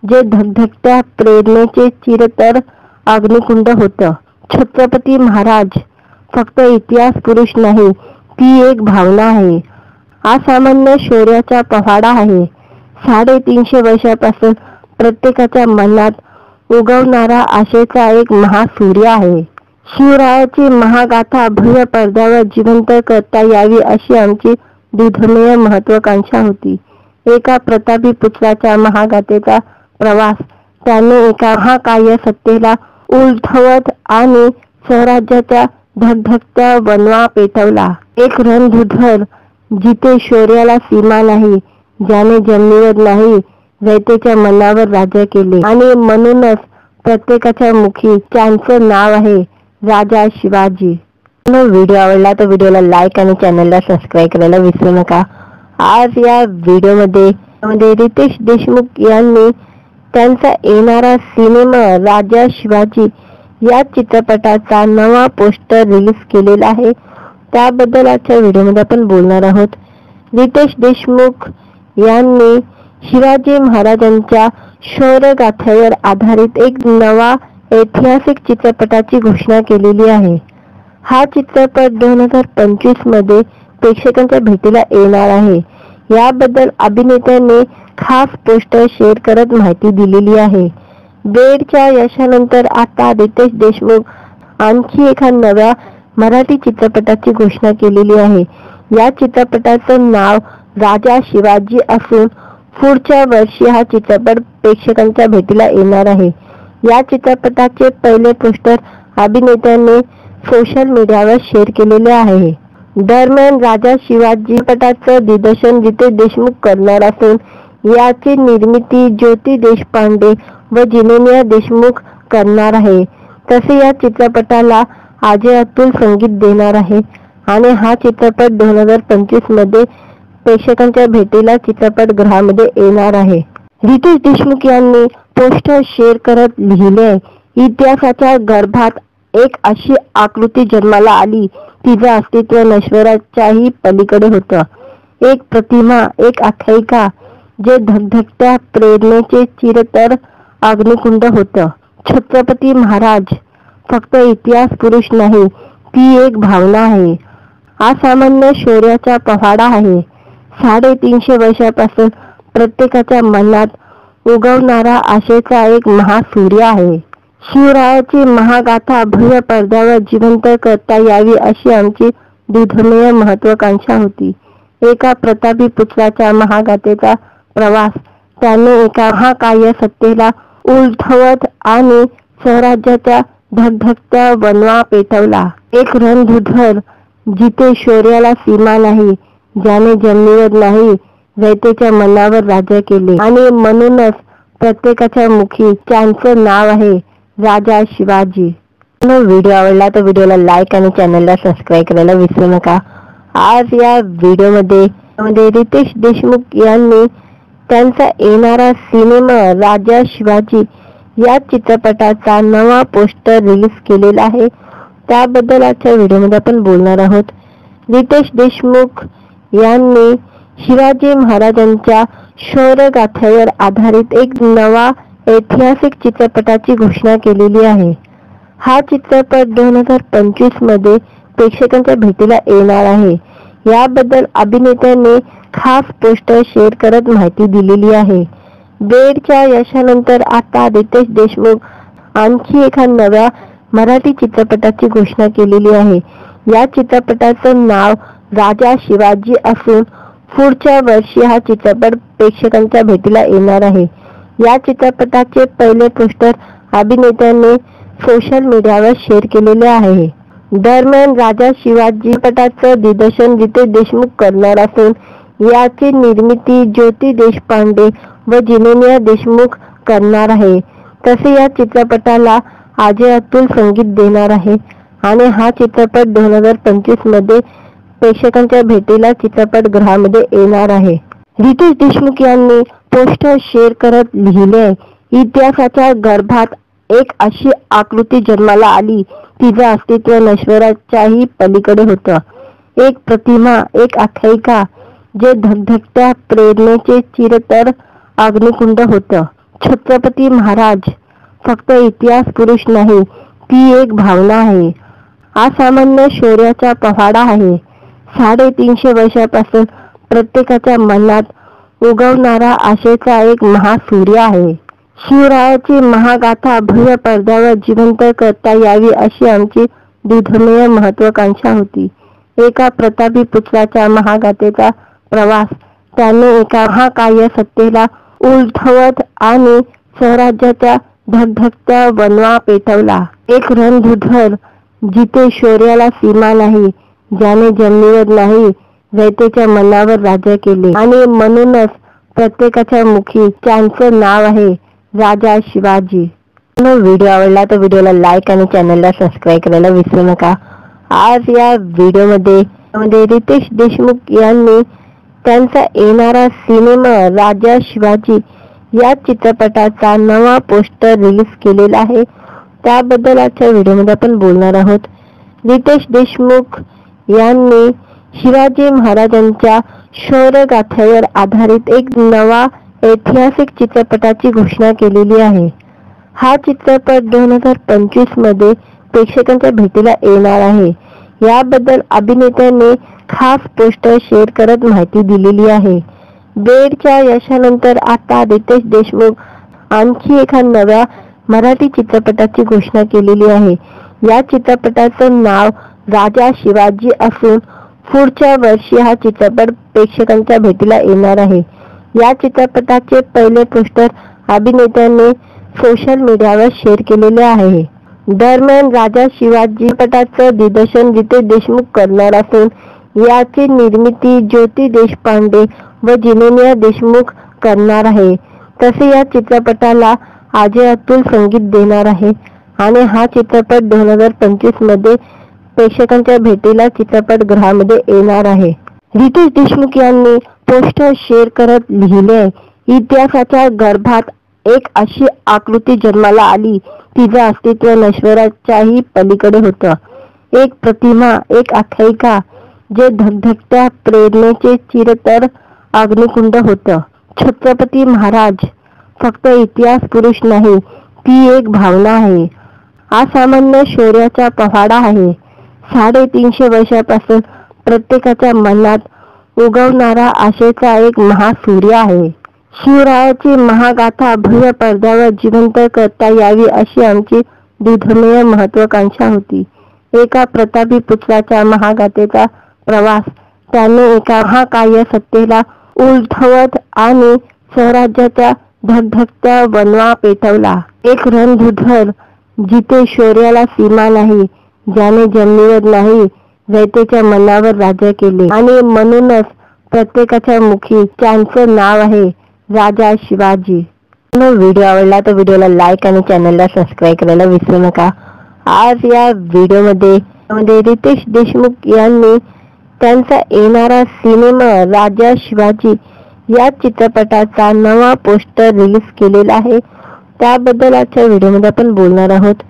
जे धगधगत्या प्रेरणेचे चिरतर अग्निकुंड होतं. छत्रपती महाराज फक्त इतिहास पुरुष नाही, ती एक भावना आहे. असामान्य शौर्याचा पवाडा आहे. 350 वर्षापासून प्रत्येकाच्या मनात उगवणारा आशेचा एक महासूर्य आहे. शिवरायाची महागाथा भव्य पडद्यावर जिवंत करता यावी अशी आमची दुर्धमेय महत्वाकांक्षा होती. एका प्रतापी पुत्राच्या महागाथेचा प्रवास त्याने एका महाकाय सत्तेला उलथवत आणि स्वराज्याच्या धगधगत्या वनवा पेटवला. एक रणधुधर जिथे शौर्याला सीमा नाही, ज्याने जमिनीवर नाही रयतेच्या मनावर राज्य केले आणि म्हणूनच प्रत्येकाच्या मुखी त्यांचं नाव आहे राजा शिवाजी. व्हिडिओ आवडला तर व्हिडिओला लाईक आणि चॅनलला सबस्क्राईब करायला विसरू नका. आज या व्हिडिओमध्ये रितेश देशमुख यांनी त्यांचा येणारा सिनेमा राजा शिवाजी या चित्रपटाचा नवा पोस्टर रिलीज केलेला आहे. त्याबद्दल आजच्या व्हिडिओमध्ये आपण बोलणार आहोत. रितेश देशमुख यांनी शिवाजी महाराजांच्या शौर्यगाथेवर आधारित एक नवा ऐतिहासिक चित्रपटाची घोषणा केलेली आहे. हा चित्रपट 2025 मध्ये प्रेक्षकांच्या भेटीला येणार आहे. याबद्दल अभिनेत्याने खास पोस्टर शेअर करत माहिती दिलेली आहे. बेडच्या यशानंतर आता रितेश देशमुख आणखी एका नव्या मराठी चित्रपटाची घोषणा केलेली आहे. या चित्रपटाचं नाव राजा शिवाजी असून पुढच्या वर्षी हा चित्रपट प्रेक्षकांच्या भेटीला येणार आहे. या चित्रपटाचे पहिले पोस्टर अभिनेत्याने सोशल मीडियावर शेअर केलेले आहे. दरम्यान राजा शिवाजी चित्रपटाचं दिग्दर्शन रितेश देशमुख करणार असून याची निर्मिती ज्योती देशपांडे व जिनेनिया देशमुख करणार आहे. तसे या चित्रपटाला अजय अतुल संगीत देणार आहे आणि हा चित्रपट 2025 मध्ये प्रेक्षकांच्या भेटीला चित्रपटगृहामध्ये येणार आहे. रितेश देशमुख यांनी पोस्टर शेअर करत लिहिले, इतिहासाच्या गर्भात एक अशी आकृती जन्माला आली, तिचं अस्तित्व नश्वराच्याही पलीकडे होतं. एक प्रतिमा, एक आख्यायिका, जे धगधगत्या प्रेरणेचे चिरतर अग्निकुंड होतं. छत्रपती महाराज फक्त इतिहास पुरुष नाही, ती एक भावना आहे. असामान्य शौर्याचा पवाडा आहे. 350 वर्षापासून प्रत्येकाच्या मनात उगवणारा आशेचा एक महासूर्य आहे. शिवरायाची महागाथा भव्य पडद्यावर जिवंत करता यावी अशी आमची दुर्धमेय महत्वाकांक्षा होती. एका प्रतापी पुत्राच्या महागाथेचा प्रवास त्याने एका महाकाय सत्तेला उलथवत आणि स्वराज्याच्या धगधगत्या वनवा पेटवला. एक रणधुधर जिथे शौर्याला सीमा नाही, ज्याने जमिनीवर नाही रयतेच्या मनावर राज्य केले आणि म्हणूनच प्रत्येकाच्या मुखी त्यांचं नाव आहे राजा शिवाजी. व्हिडिओ आवडला तर व्हिडिओला लाईक आणि चॅनलला सबस्क्राईब करायला विसरू नका. आज या व्हिडिओमध्ये रितेश देशमुख यांनी त्यांचा येणारा सिनेमा राजा शिवाजी या चित्रपटाचा नवा पोस्टर रिलीज केलेला आहे. त्याबद्दल आजच्या व्हिडिओमध्ये आपण बोलणार आहोत. रितेश देशमुख यांनी शिवाजी महाराजांच्या शौर्यगाथेवर आधारित एक नवा ऐतिहासिक चित्रपटाची घोषणा केलेली आहे। हा चित्रपट 2025 मध्ये प्रेक्षकांच्या भेटीला येणार आहे। याबद्दल अभिनेत्याने खास पोस्टर शेअर करत माहिती दिलेली आहे। बेडच्या यशानंतर आता रितेश देशमुख आणखी एका नव्या मराठी चित्रपटाची घोषणा केलेली आहे। या चित्रपटाचं नाव राजा शिवाजी असून पुढच्या वर्षी हा चित्रपट प्रेक्षकांच्या भेटीला येणार आहे। या चित्रपटाचे पहिले पोस्टर अभिनेत्याने सोशल मीडियावर शेअर केलेले आहे। दरम्यान राजा शिवाजी चित्रपटाचं दिग्दर्शन रितेश देशमुख करणार असून याची निर्मिती ज्योती देशपांडे व जिनेनिया देशमुख करणार आहे। तसे या चित्रपटाला अजय अतुल संगीत देणार आहे आणि हा चित्रपट 2025 मध्ये प्रेक्षकांच्या भेटीला चित्रपटगृहामध्ये येणार आहे। रितेश देशमुख यांनी पोस्टर शेअर करत लिहिले, इतिहासाच्या गर्भात एक अशी आकृती जन्माला आली, तिचं अस्तित्व नश्वराच्याही पलीकडे होतं। एक प्रतिमा, एक आख्यायिका, जे धगधगत्या प्रेरणेचे चिरतर अग्निकुंड होतं। छत्रपती महाराज फक्त इतिहास पुरुष नाही, ती एक भावना आहे, असामान्य शौर्याचा पवाडा आहे। 350 वर्षापासून प्रत्येकाच्या मनात उगवणारा आशेचा एक महासूर्य आहे। शिवरायाची महागाथा भव्य पडद्यावर जिवंत करता यावी अशी आमची दुर्धमेय महत्वाकांक्षा होती। एका प्रतापी पुत्राच्या महागाथेचा प्रवास त्याने एका महाकाय सत्तेला उलथवत आणि स्वराज्याच्या धगधगत्या वनवा पेटवला। एक रणधुधर जिथे शौर्याला सीमा नाही, ज्याने जमिनीवर नाही रयतेच्या मनावर राज्य केले आणि म्हणूनच प्रत्येकाच्या मुखी त्यांचं नाव आहे राजा शिवाजी। व्हिडिओ आवडला तर व्हिडिओला लाईक आणि चॅनलला सबस्क्राईब करायला विसरू नका। आज या व्हिडिओमध्ये रितेश देशमुख यांनी त्यांचा येणारा सिनेमा राजा शिवाजी या चित्रपटाचा नवा पोस्टर रिलीज केलेला आहे। त्याबद्दल आजच्या व्हिडिओमध्ये आपण बोलणार आहोत। रितेश देशमुख यांनी शिवाजी महाराजांच्या शौर्यगाथेवर आधारित एक नवा ऐतिहासिक चित्रपटाची घोषणा केलेली आहे। हा चित्रपट 2025 मध्ये प्रेक्षकांच्या भेटीला येणार आहे। याबद्दल अभिनेत्याने खास पोस्टर शेअर करत माहिती दिलेली आहे। बेडच्या यशानंतर आता रितेश देशमुख आणखी एका नव्या मराठी चित्रपटाची घोषणा केलेली आहे। या चित्रपटाचं नाव राजा शिवाजी असून पुढच्या वर्षी हा चित्रपट प्रेक्षकांच्या भेटीला येणार आहे। या चित्रपटाचे पहिले पोस्टर अभिनेत्याने सोशल मीडियावर शेअर केलेले आहे। दरम्यान राजा शिवाजी चित्रपटाचं दिग्दर्शन रितेश देशमुख करणार असून याची निर्मिती ज्योती देशपांडे व जिनेनिया देशमुख करणार आहे। तसे या चित्रपटाला अजय अतुल संगीत देणार आहे आणि हा चित्रपट 2025 मध्ये प्रेक्षकांच्या भेटीला चित्रपटगृहामध्ये येणार आहे। रितेश देशमुख यांनी पोस्टर शेअर करत लिहिले, इतिहासाच्या गर्भात एक अशी आकृती जन्माला आली, तिचं अस्तित्व नश्वराच्याही पलीकडे होतं। एक प्रतिमा, एक आख्यायिका, जे धगधगत्या प्रेरणेचे चिरतर अग्निकुंड होतं। छत्रपती महाराज फक्त इतिहास पुरुष नाही, ती एक भावना आहे, असामान्य शौर्याचा पवाडा आहे। 350 वर्षापासून प्रत्येकाच्या मनात उगवणारा आशेचा एक महासूर्य आहे। शिवरायाची महागाथा भव्य पडद्यावर जिवंत करता यावी अशी आमची दुर्धमेय महत्वाकांक्षा होती। एका प्रतापी पुत्राच्या महागाथेचा प्रवास त्याने एका महाकाय सत्तेला उलथवत आणि स्वराज्याच्या धगधगत्या वनवा पेटवला। एक रणधुधर जिथे शौर्याला सीमा नाही, ज्याने जमिनीवर नाही रयतेच्या मनावर राज्य केले आणि म्हणूनच प्रत्येकाच्या मुखी त्यांचं नाव आहे राजा शिवाजी। व्हिडिओ आवडला तर व्हिडिओला लाईक आणि चॅनलला सबस्क्राईब करायला विसरू नका। आज या व्हिडिओमध्ये रितेश देशमुख यांनी त्यांचा येणारा सिनेमा राजा शिवाजी या चित्रपटाचा नवा पोस्टर रिलीज केलेला आहे। त्याबद्दल आजच्या व्हिडिओमध्ये आपण बोलणार आहोत।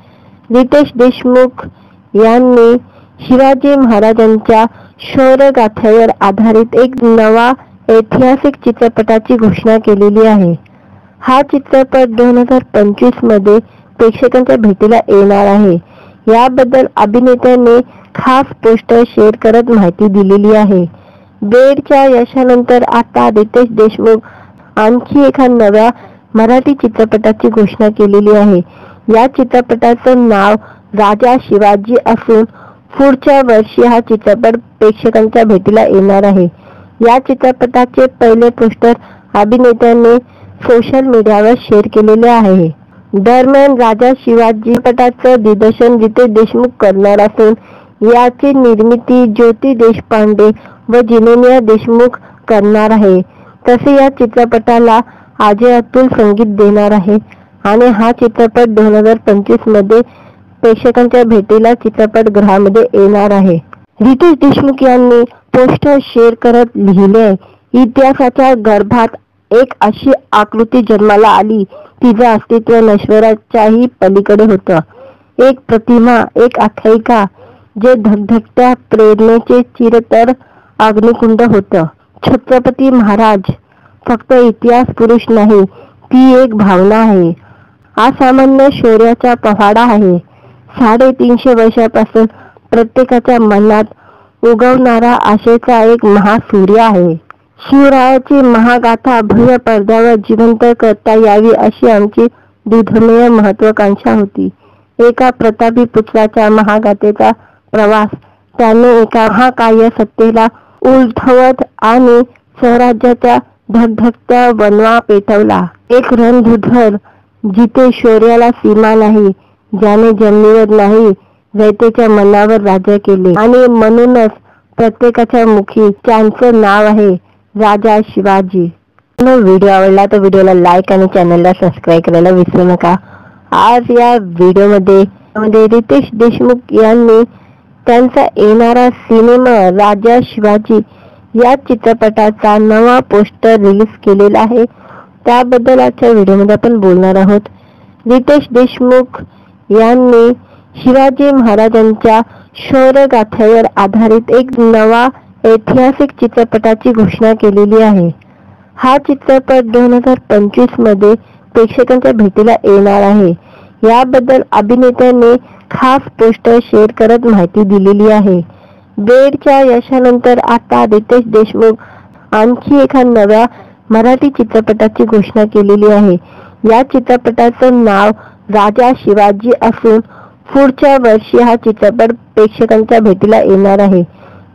रितेश देशमुख यांनी शिवाजी महाराजांच्या शौर्यगाथेवर आधारित एक नवा ऐतिहासिक चित्रपटाची घोषणा केलेली आहे। हा चित्रपट 2025 मध्ये प्रेक्षकांच्या भेटीला येणार आहे. याबद्दल अभिनेत्याने खास पोस्टर शेअर करत माहिती दिलेली आहे. बेडच्या यशानंतर आता रितेश देशमुख आणखी एका नव्या मराठी चित्रपटाची घोषणा केलेली आहे. या चित्रपटाचं नाव राजा शिवाजी असून पुढच्या वर्षी हा चित्रपट प्रेक्षकांच्या भेटीला येणार आहे. या चित्रपटाचे पहिले पोस्टर अभिनेत्याने सोशल मीडियावर शेअर केलेले आहे. दरम्यान राजा शिवाजी चित्रपटाचं दिग्दर्शन रितेश देशमुख करणार असून याची निर्मिती ज्योती देशपांडे व जिनेनिया देशमुख करणार आहे. तसे या चित्रपटाला अजय अतुल संगीत देणार आहे आणि हा चित्रपट 2025 मध्ये प्रेक्षकांच्या भेटीला चित्रपटगृहामध्ये येणार आहे. रितेश देशमुख यांनी पोस्टर शेअर करत लिहिले, इतिहासाच्या गर्भात एक अशी आकृती जन्माला आली, तिचं अस्तित्व नश्वराच्याही पलीकडे होतं. एक प्रतिमा, एक आख्यायिका, जे धगधगत्या प्रेरणेचे चिरतर अग्निकुंड होतं. छत्रपती महाराज फक्त इतिहास पुरुष नाही, ती एक भावना आहे. असामान्य शौर्याचा पवाडा आहे. 350 वर्षापासून प्रत्येकाच्या मनात उगवणारा आशेचा एक महासूर्य आहे. शिवरायाची महागाथा भव्य पडद्यावर जिवंत करता यावी अशी आमची दुर्धमेय महत्वाकांक्षा होती. एका प्रतापी पुत्राच्या महागाथेचा प्रवास त्याने एका महाकाय सत्तेला उलथवत आणि स्वराज्याच्या धगधगत्या वनवा पेटवला. एक रणधुधर जिथे शौर्याला सीमा नाही, ज्याने जमिनीवर नाही रयतेच्या मनावर राज्य केले आणि म्हणूनच प्रत्येकाच्या मुखी त्यांचं नाव आहे राजा शिवाजी. व्हिडिओ आवडला तर व्हिडिओला लाईक आणि चॅनलला सबस्क्राईब करायला विसरू नका. आज या व्हिडिओमध्ये रितेश देशमुख यांनी त्यांचा येणारा सिनेमा राजा शिवाजी या चित्रपटाचा नवा पोस्टर रिलीज केलेला आहे. त्याबद्दल आजच्या व्हिडिओमध्ये आपण बोलणार आहोत. रितेश देशमुख यांनी शिवाजी महाराजांच्या शौर्यगाथेवर आधारित एक नवा ऐतिहासिक चित्रपटाची घोषणा केलेली आहे. हा चित्रपट 2025 मध्ये प्रेक्षकांच्या भेटीला येणार आहे. याबद्दल अभिनेत्याने खास पोस्टर शेअर करत माहिती दिलेली आहे. बेडच्या यशानंतर आता रितेश देशमुख आणखी एका नव्या मराठी चित्रपटाची घोषणा केलेली आहे. या चित्रपटाचं नाव राजा शिवाजी असून पुढच्या वर्षी हा चित्रपट प्रेक्षकांच्या भेटीला येणार आहे.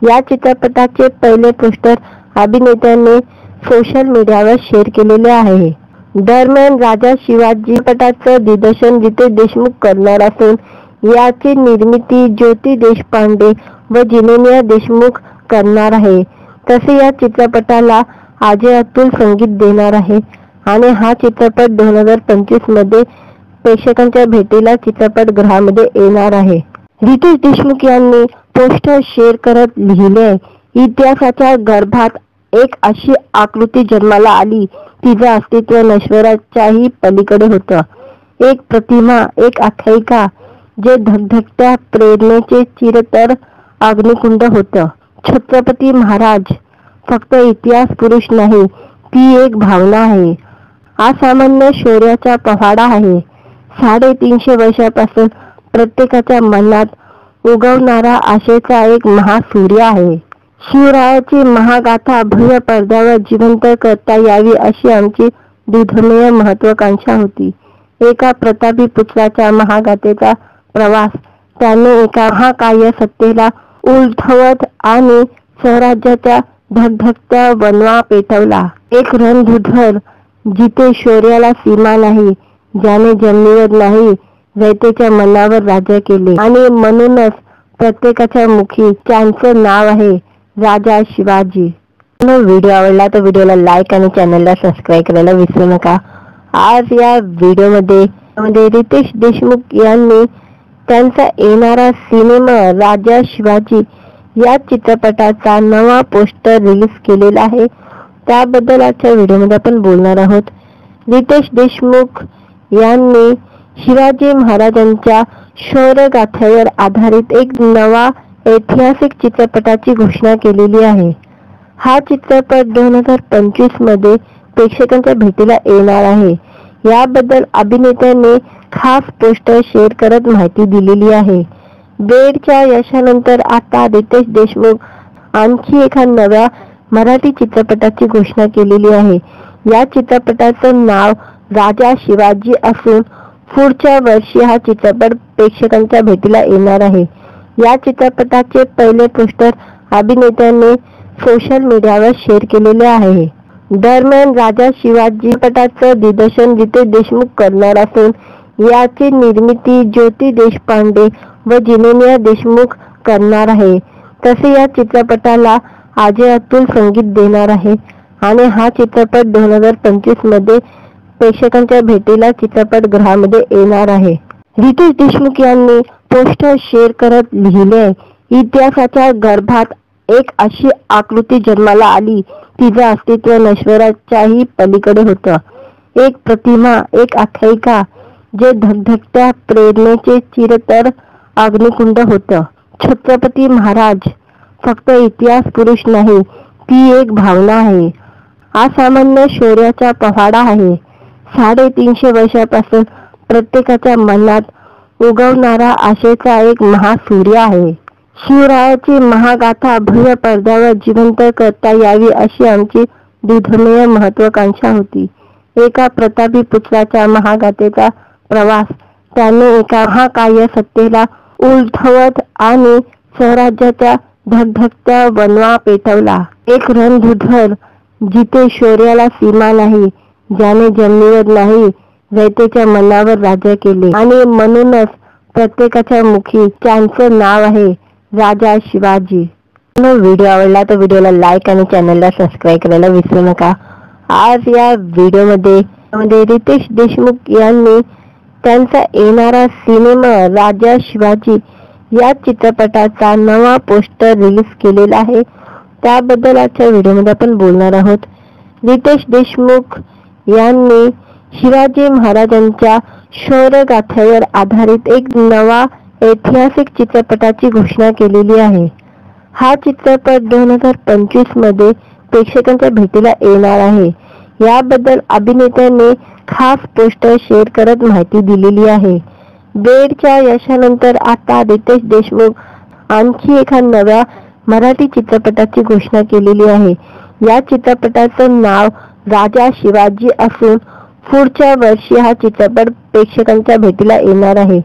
या चित्रपटाचे पहिले पोस्टर अभिनेत्याने सोशल मीडियावर शेअर केलेले आहे. दरम्यान राजा शिवाजी चित्रपटाचं दिग्दर्शन रितेश देशमुख करणार असून याची निर्मिती ज्योती देशपांडे व जिनेनिया देशमुख करणार आहे. तसे या चित्रपटाला अजय अतुल संगीत देणार आहे आणि हा चित्रपट 2025 मध्ये प्रेक्षकांच्या भेटीला चित्रपटगृहामध्ये येणार आहे. रितेश देशमुख यांनी पोस्टर शेअर करत लिहिले, इतिहासाच्या गर्भात एक अशी आकृती जन्माला आली, तिचं अस्तित्व नश्वराच्याही पलीकडे होतं. एक प्रतिमा, एक आख्यायिका, जे धगधगत्या प्रेरणेचे चिरतर अग्निकुंड होतं. छत्रपती महाराज फक्त इतिहास पुरुष नाही, ती एक भावना आहे. असामान्य शौर्याचा पवाडा आहे. 350 वर्षापासून प्रत्येकाच्या मनात उगवणारा आशेचा एक महासूर्य आहे. शिवरायाची महागाथा भव्य पडद्यावर जिवंत करता यावी अशी आमची दुर्धमेय महत्वाकांक्षा होती. एका प्रतापी पुत्राच्या महागाथेचा प्रवास त्याने एका महाकाय सत्तेला उलथवत आणि स्वराज्याच्या धगधगत्या वनवा पेटवला. एक रणधुधर जिथे शौर्याला सीमा नाही, ज्याने जमिनीवर नाही रयतेच्या मनावर राज्य केले आणि म्हणूनच प्रत्येकाच्या मुखी त्यांचं नाव आहे राजा शिवाजी. व्हिडिओ आवडला तर व्हिडिओला लाईक आणि चॅनलला सबस्क्राईब करायला विसरू नका. आज या व्हिडिओमध्ये रितेश देशमुख यांनी त्यांचा येणारा सिनेमा राजा शिवाजी या चित्रपटाचा नवा पोस्टर रिलीज केलेला आहे. त्याबद्दल आजच्या व्हिडिओमध्ये आपण बोलणार आहोत. रितेश देशमुख यांनी शिवाजी महाराजांच्या शौर्यगाथेवर आधारित एक नवा ऐतिहासिक चित्रपटाची घोषणा केलेली आहे. हा चित्रपट 2025 मध्ये प्रेक्षकांच्या भेटीला येणार आहे. याबद्दल अभिनेत्याने खास पोस्टर शेअर करत माहिती दिलेली आहे. बेडच्या यशानंतर आता रितेश देशमुख आणखी एका नव्या मराठी चित्रपटाची घोषणा केलेली आहे. या चित्रपटाचं नाव राजा शिवाजी असून पुढच्या वर्षी हा चित्रपट प्रेक्षकांच्या भेटीला येणार आहे. या चित्रपटाचे पहिले पोस्टर अभिनेत्याने सोशल मीडियावर शेअर केलेले आहे. दरम्यान राजा शिवाजी चित्रपटाचं दिग्दर्शन रितेश देशमुख करणार असून याची निर्मिती ज्योती देशपांडे व जिनेनिया देशमुख करणार आहे. तसे या चित्रपटाला अजय अतुल संगीत देणार आहे आणि हा चित्रपट 2025 मध्ये प्रेक्षकांच्या भेटीला चित्रपटगृहामध्ये येणार आहे. रितेश देशमुख यांनी पोस्टर शेअर करत लिहिले, इतिहासाच्या गर्भात एक अशी आकृती जन्माला आली, तिचं अस्तित्व नश्वराच्याही पलीकडे होतं. एक प्रतिमा, एक आख्यायिका, जे धगधगत्या प्रेरणेचे चिरतर अग्निकुंड होतं. छत्रपती महाराज फक्त इतिहास पुरुष नाही, ती एक भावना आहे. असामान्य शौर्याचा पवाडा आहे. 350 वर्षापासून प्रत्येकाच्या मनात उगवणारा आशेचा एक महासूर्य आहे. शिवरायाची महागाथा भव्य पडद्यावर जिवंत करता यावी अशी आमची दुर्धमेय महत्वाकांक्षा होती. एका प्रतापी पुत्राच्या महागाथेचा प्रवास त्याने एका महाकाय सत्तेला उलथवत आणि स्वराज्याच्या धगधगत्या वनवा पेटवला. एक रणधुधर जिथे शौर्याला सीमा नाही, ज्याने जमिनीवर नाही रयतेच्या मनावर राज्य केले आणि म्हणूनच प्रत्येकाच्या मुखी त्यांचं नाव आहे राजा शिवाजी. व्हिडिओ आवडला तर व्हिडिओला लाईक आणि चॅनलला सबस्क्राईब करायला विसरू नका. आज या व्हिडिओमध्ये रितेश देशमुख यांनी त्यांचा येणारा सिनेमा राजा शिवाजी या चित्रपटाचा नवा पोस्टर रिलीज केलेला आहे. त्याबद्दल आजच्या व्हिडिओमध्ये आपण बोलणार आहोत. रितेश देशमुख यांनी शिवाजी महाराजांच्या शौर्यगाथेवर आधारित एक नवा ऐतिहासिक चित्रपटाची घोषणा केलेली आहे. हा चित्रपट 2025 मध्ये प्रेक्षकांच्या भेटीला येणार आहे. याबद्दल अभिनेत्याने खास पोस्टर शेअर करत माहिती दिलेली आहे. बेडच्या यशानंतर आता रितेश देशमुख आणखी एका नव्या मराठी चित्रपटाची घोषणा केलेली आहे. या चित्रपटाचं नाव राजा शिवाजी असून पुढच्या वर्षी हा चित्रपट प्रेक्षकांच्या भेटीला येणार आहे.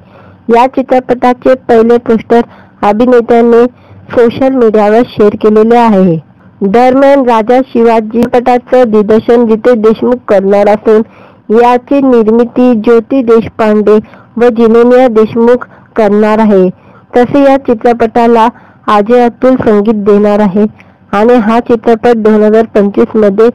या चित्रपटाचे पहिले पोस्टर अभिनेत्याने सोशल मीडियावर शेअर केलेले आहे. दरम्यान राजा शिवाजी चित्रपटाचं दिग्दर्शन रितेश देशमुख करणार असून याची निर्मिती ज्योती देशपांडे व जिनेनिया देशमुख करणार आहे. तसे या चित्रपटाला अजय अतुल संगीत देणार आहे आणि हा चित्रपट 2025 मध्ये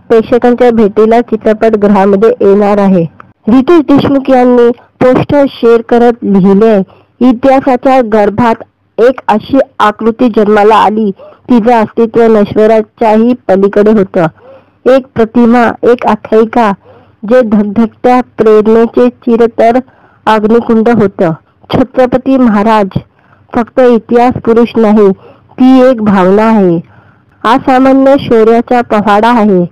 प्रेक्षकांच्या भेटीला चित्रपटगृहामध्ये येणार आहे. रितेश देशमुख यांनी पोस्टर शेअर करत लिहिले, इतिहासाच्या गर्भात एक अशी आकृती जन्माला आली, तिचं अस्तित्व नश्वराच्याही पलीकडे होतं. एक प्रतिमा, एक आख्यायिका, जे धगधगत्या प्रेरणेचे चिरतर अग्निकुंड होतं. छत्रपती महाराज फक्त इतिहास पुरुष नाही, ती एक भावना आहे. असामान्य शौर्याचा पवाडा आहे.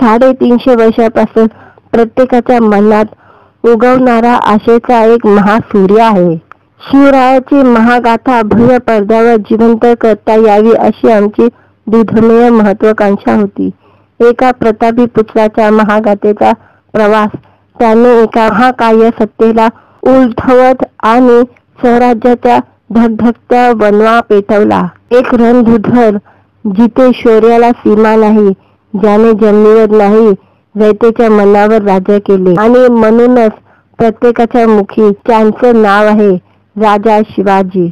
350 वर्षापासून प्रत्येकाच्या मनात उगवणारा आशेचा एक महासूर्य आहे. शिवरायाची महागाथा भव्य पडद्यावर जिवंत करता यावी अशी आमची दुर्धमेय महत्वाकांक्षा होती. एका प्रतापी पुत्राच्या महागाथेचा प्रवास त्याने एका महाकाय सत्तेला उलथवत आणि स्वराज्याच्या धगधगत्या वनवा पेटवला. एक रणधुधर जिथे शौर्याला सीमा नाही, ज्याने जमिनीवर नाही रयतेच्या मनावर राज्य केले आणि म्हणूनच प्रत्येकाच्या मुखी त्यांचं नाव आहे राजा शिवाजी.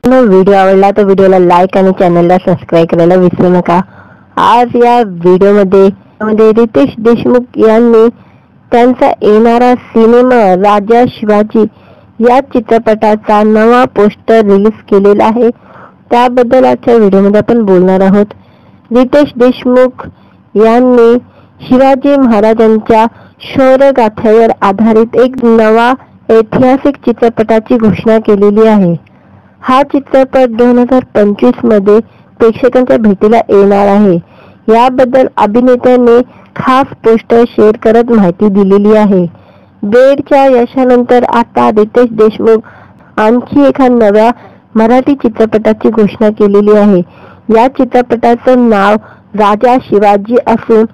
व्हिडिओ आवडला तर व्हिडिओला लाईक आणि चॅनलला सबस्क्राईब करायला विसरू नका. आज या व्हिडिओमध्ये रितेश देशमुख यांनी त्यांचा येणारा सिनेमा राजा शिवाजी या चित्रपटाचा नवा पोस्टर रिलीज केलेला आहे. त्याबद्दल आजच्या व्हिडिओमध्ये आपण बोलणार आहोत. रितेश देशमुख यांनी शिवाजी महाराजांच्या शौर्यगाथेवर आधारित एक नवा ऐतिहासिक चित्रपटाची घोषणा केलेली आहे. हा चित्रपट 2025 मध्ये प्रेक्षकांच्या भेटीला येणार आहे. याबद्दल अभिनेत्याने खास पोस्टर शेअर करत माहिती दिलेली आहे. बेडच्या यशानंतर आता रितेश देशमुख आणखी एका नव्या मराठी चित्रपटाची घोषणा केलेली आहे. या चित्रपटाचं नाव राजा शिवाजी असून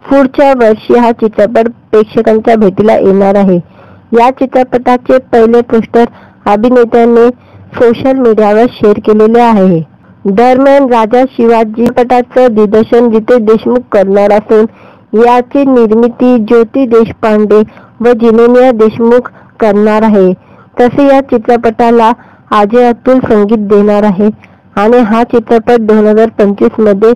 पुढच्या वर्षी हा चित्रपट प्रेक्षकांच्या भेटीला येणार आहे. या चित्रपटाचे पहिले पोस्टर अभिनेत्याने सोशल मीडियावर शेअर केलेले आहे. दरम्यान राजा शिवाजी चित्रपटाचं दिग्दर्शन रितेश देशमुख करणार असून याची निर्मिती ज्योती देशपांडे व जिनेनिया देशमुख करणार आहे. तसे या चित्रपटाला अजय अतुल संगीत देणार आहे आणि हा चित्रपट 2025 मध्ये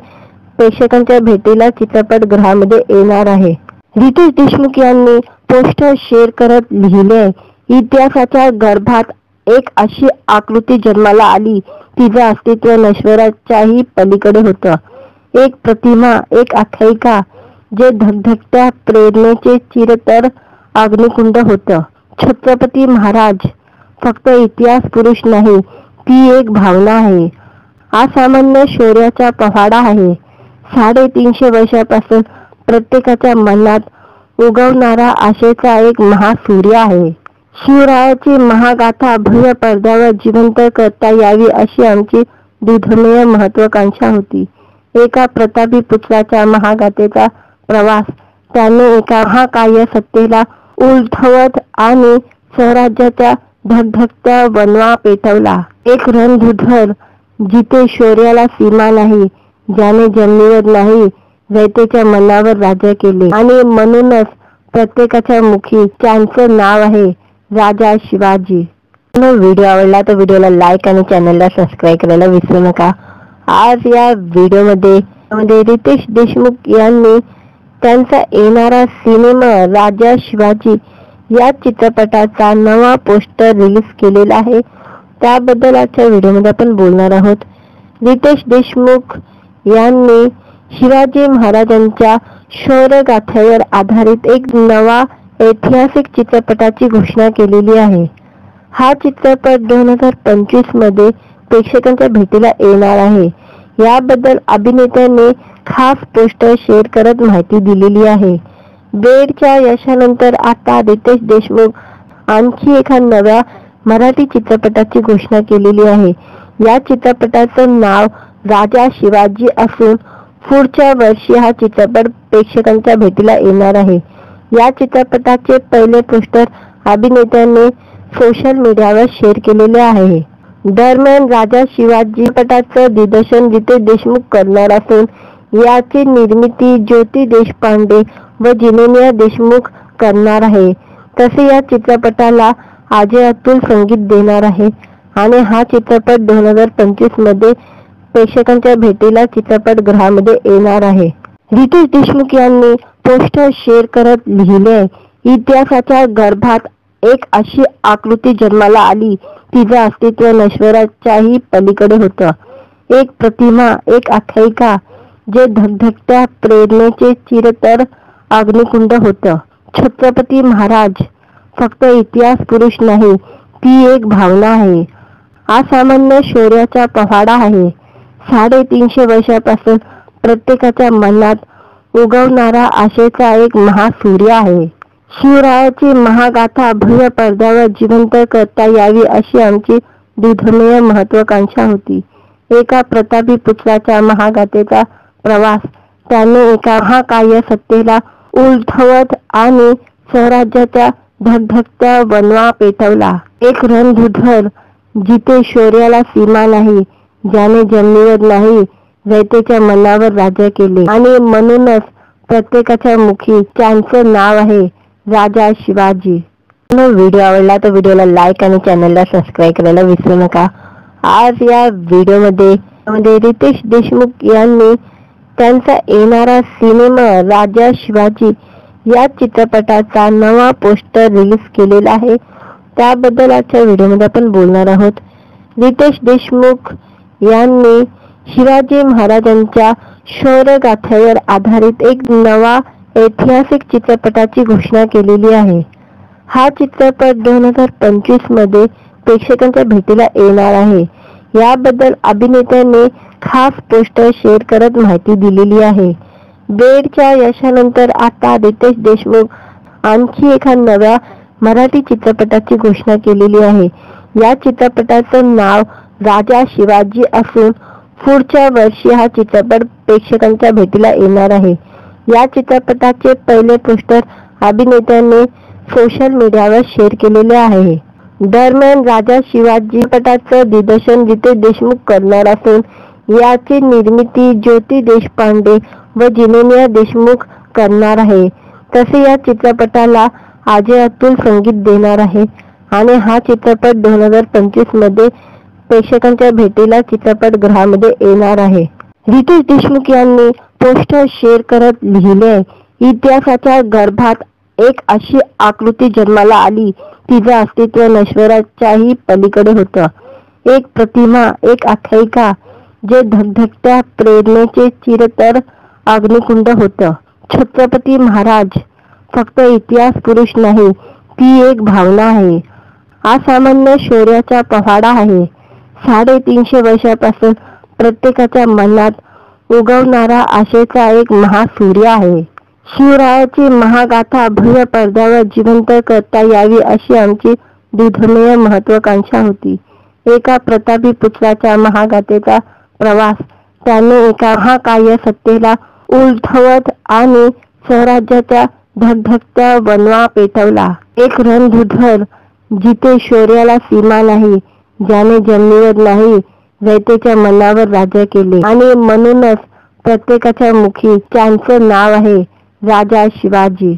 प्रेक्षकांच्या भेटीला चित्रपटगृहामध्ये येणार आहे. रितेश देशमुख यांनी पोस्टर शेअर करत लिहिले, इतिहासाच्या गर्भात एक अशी आकृती जन्माला आली, तिचं अस्तित्व नश्वराच्याही पलीकडे होतं. एक प्रतिमा, एक आख्यायिका, जे धगधगत्या प्रेरणेचे चिरतर अग्निकुंड होतं. छत्रपती महाराज फक्त इतिहास पुरुष नाही, ती एक भावना आहे. असामान्य शौर्याचा पवाडा आहे. 350 वर्षापासून प्रत्येकाच्या मनात उगवणारा आशेचा एक महासूर्य आहे. शिवरायाची महागाथा भव्य पडद्यावर जिवंत करता यावी अशी आमची दुर्धमेय महत्वाकांक्षा होती. एका प्रतापी पुत्राच्या महागाथेचा प्रवास त्याने एका महाकाय सत्तेला उलथवत आणि स्वराज्याच्या धगधगत्या वनवा पेटवला. एक रणधुधर जिथे शौर्याला सीमा नाही, ज्याने जमिनीवर नाही रयतेच्या मनावर राज्य केले आणि म्हणूनच प्रत्येकाच्या मुखी त्यांचं नाव आहे राजा शिवाजी. व्हिडिओ आवडला तर व्हिडिओला लाईक आणि चॅनलला सबस्क्राईब करायला विसरू नका. आज या व्हिडिओमध्ये रितेश देशमुख यांनी त्यांचा येणारा सिनेमा राजा शिवाजी या चित्रपटाचा नवा पोस्टर रिलीज केलेला आहे. त्याबद्दल आजच्या व्हिडिओमध्ये आपण बोलणार आहोत. रितेश देशमुख यांनी शिवाजी महाराजांच्या शौर्यगाथेवर आधारित एक नवा ऐतिहासिक चित्रपटाची घोषणा केलेली आहे. हा चित्रपट 2025 मध्ये प्रेक्षकांच्या भेटीला येणार आहे. याबद्दल अभिनेत्याने खास पोस्टर शेअर करत माहिती दिलेली आहे. बेडच्या यशानंतर आता रितेश देशमुख आणखी एका नव्या मराठी चित्रपटाची घोषणा केलेली आहे. या चित्रपटाचं नाव राजा शिवाजी असून पुढच्या वर्षी हा चित्रपट प्रेक्षकांच्या भेटीला येणार आहे. या चित्रपटाचे पहिले पोस्टर अभिनेत्याने सोशल मीडियावर शेअर केलेले आहे. दरम्यान राजा शिवाजी चित्रपटाचं दिग्दर्शन रितेश देशमुख करणार असून याची निर्मिती ज्योती देशपांडे व जिनेनिया देशमुख करणार आहे. तसे या चित्रपटाला अजय अतुल संगीत देणार आहे आणि हा चित्रपट 2025 मध्ये प्रेक्षकांच्या भेटीला चित्रपटगृहामध्ये येणार आहे. रितेश देशमुख यांनी पोस्टर शेअर करत लिहिले, इतिहासाच्या गर्भात एक अशी आकृती जन्माला आली, तिचं अस्तित्व नश्वराच्याही पलीकडे होतं. एक प्रतिमा, एक आख्यायिका, जे धगधगत्या प्रेरणेचे चिरतर अग्निकुंड होतं. छत्रपती महाराज फक्त इतिहास पुरुष नाही, ती एक भावना आहे. असामान्य शौर्याचा पवाडा आहे. 350 वर्षापासून प्रत्येकाच्या मनात उगवणारा आशेचा एक महासूर्य आहे. शिवरायाची महागाथा भव्य पडद्यावर जिवंत करता यावी अशी आमची दुर्धमेय महत्वाकांक्षा होती. एका प्रतापी पुत्राच्या महागाथेचा प्रवास त्याने एका महाकाय सत्तेला उलथवत आणि स्वराज्याच्या धगधगत्या वनवा पेटवला. एक रणधुधर जिथे शौर्याला सीमा नाही, ज्याने जमिनीवर नाही रयतेच्या मनावर राज्य केले आणि म्हणूनच प्रत्येकाच्या मुखी त्यांचं नाव आहे राजा शिवाजी. व्हिडिओ आवडला तर व्हिडिओला लाईक आणि चॅनलला सबस्क्राईब करायला विसरू नका. आज या व्हिडिओमध्ये रितेश देशमुख यांनी त्यांचा येणारा सिनेमा राजा शिवाजी या चित्रपटाचा नवा पोस्टर रिलीज केलेला आहे. त्याबद्दल आजच्या व्हिडिओमध्ये आपण बोलणार आहोत. रितेश देशमुख यांनी शिवाजी महाराजांच्या शौर्यगाथेवर आधारित एक नवा ऐतिहासिक चित्रपटाची घोषणा केलेली आहे. हा चित्रपट 2025 मध्ये प्रेक्षकांच्या भेटीला येणार आहे. याबद्दल अभिनेत्याने खास पोस्टर शेअर करत माहिती दिलेली आहे. बेडच्या यशानंतर आता रितेश देशमुख आणखी एका नव्या मराठी चित्रपटाची घोषणा केलेली आहे. या चित्रपटाचं नाव राजा शिवाजी असून पुढच्या वर्षी हा चित्रपट प्रेक्षकांच्या भेटीला येणार आहे. या चित्रपटाचे पहिले पोस्टर अभिनेत्याने सोशल मीडियावर शेअर केलेले आहे. दरम्यान राजा शिवाजी चित्रपटाचं दिग्दर्शन रितेश देशमुख करणार असून याची निर्मिती ज्योती देशपांडे व जिनेनिया देशमुख करणार आहे. तसे या चित्रपटाला अजय अतुल संगीत देणार आहे आणि हा चित्रपट 2025 मध्ये प्रेक्षकांच्या भेटीला चित्रपटगृहामध्ये येणार आहे. रितेश देशमुख यांनी पोस्टर शेअर करत लिहिले, इतिहासाच्या गर्भात एक अशी आकृती जन्माला आली तिचं अस्तित्व नश्वराच्याही पलीकडे होतं. एक प्रतिमा, एक आख्यायिका जे धगधगत्या प्रेरणेचे चिरतर अग्निकुंड होतं. छत्रपती महाराज फक्त इतिहास पुरुष नाही, ती एक भावना आहे. असामान्य शौर्याचा पवाडा आहे. 350 वर्षापासून प्रत्येकाच्या मनात उगवणारा आशेचा एक महासूर्य आहे. शिवरायाची महागाथा भव्य पडद्यावर जिवंत करता यावी अशी आमची दुर्धमेय महत्वाकांक्षा होती. एका प्रतापी पुत्राच्या महागाथेचा प्रवास त्याने एका महाकाय सत्तेला उलथवत आणि स्वराज्याच्या धगधगत्या वनवा पेटवला. एक रणधुर जिथे शौर्याला सीमा नाही, ज्याने जमिनीवर नाही रयतेच्या मनावर राज्य केले आणि म्हणूनच प्रत्येकाच्या मुखी त्यांचं नाव आहे राजा शिवाजी.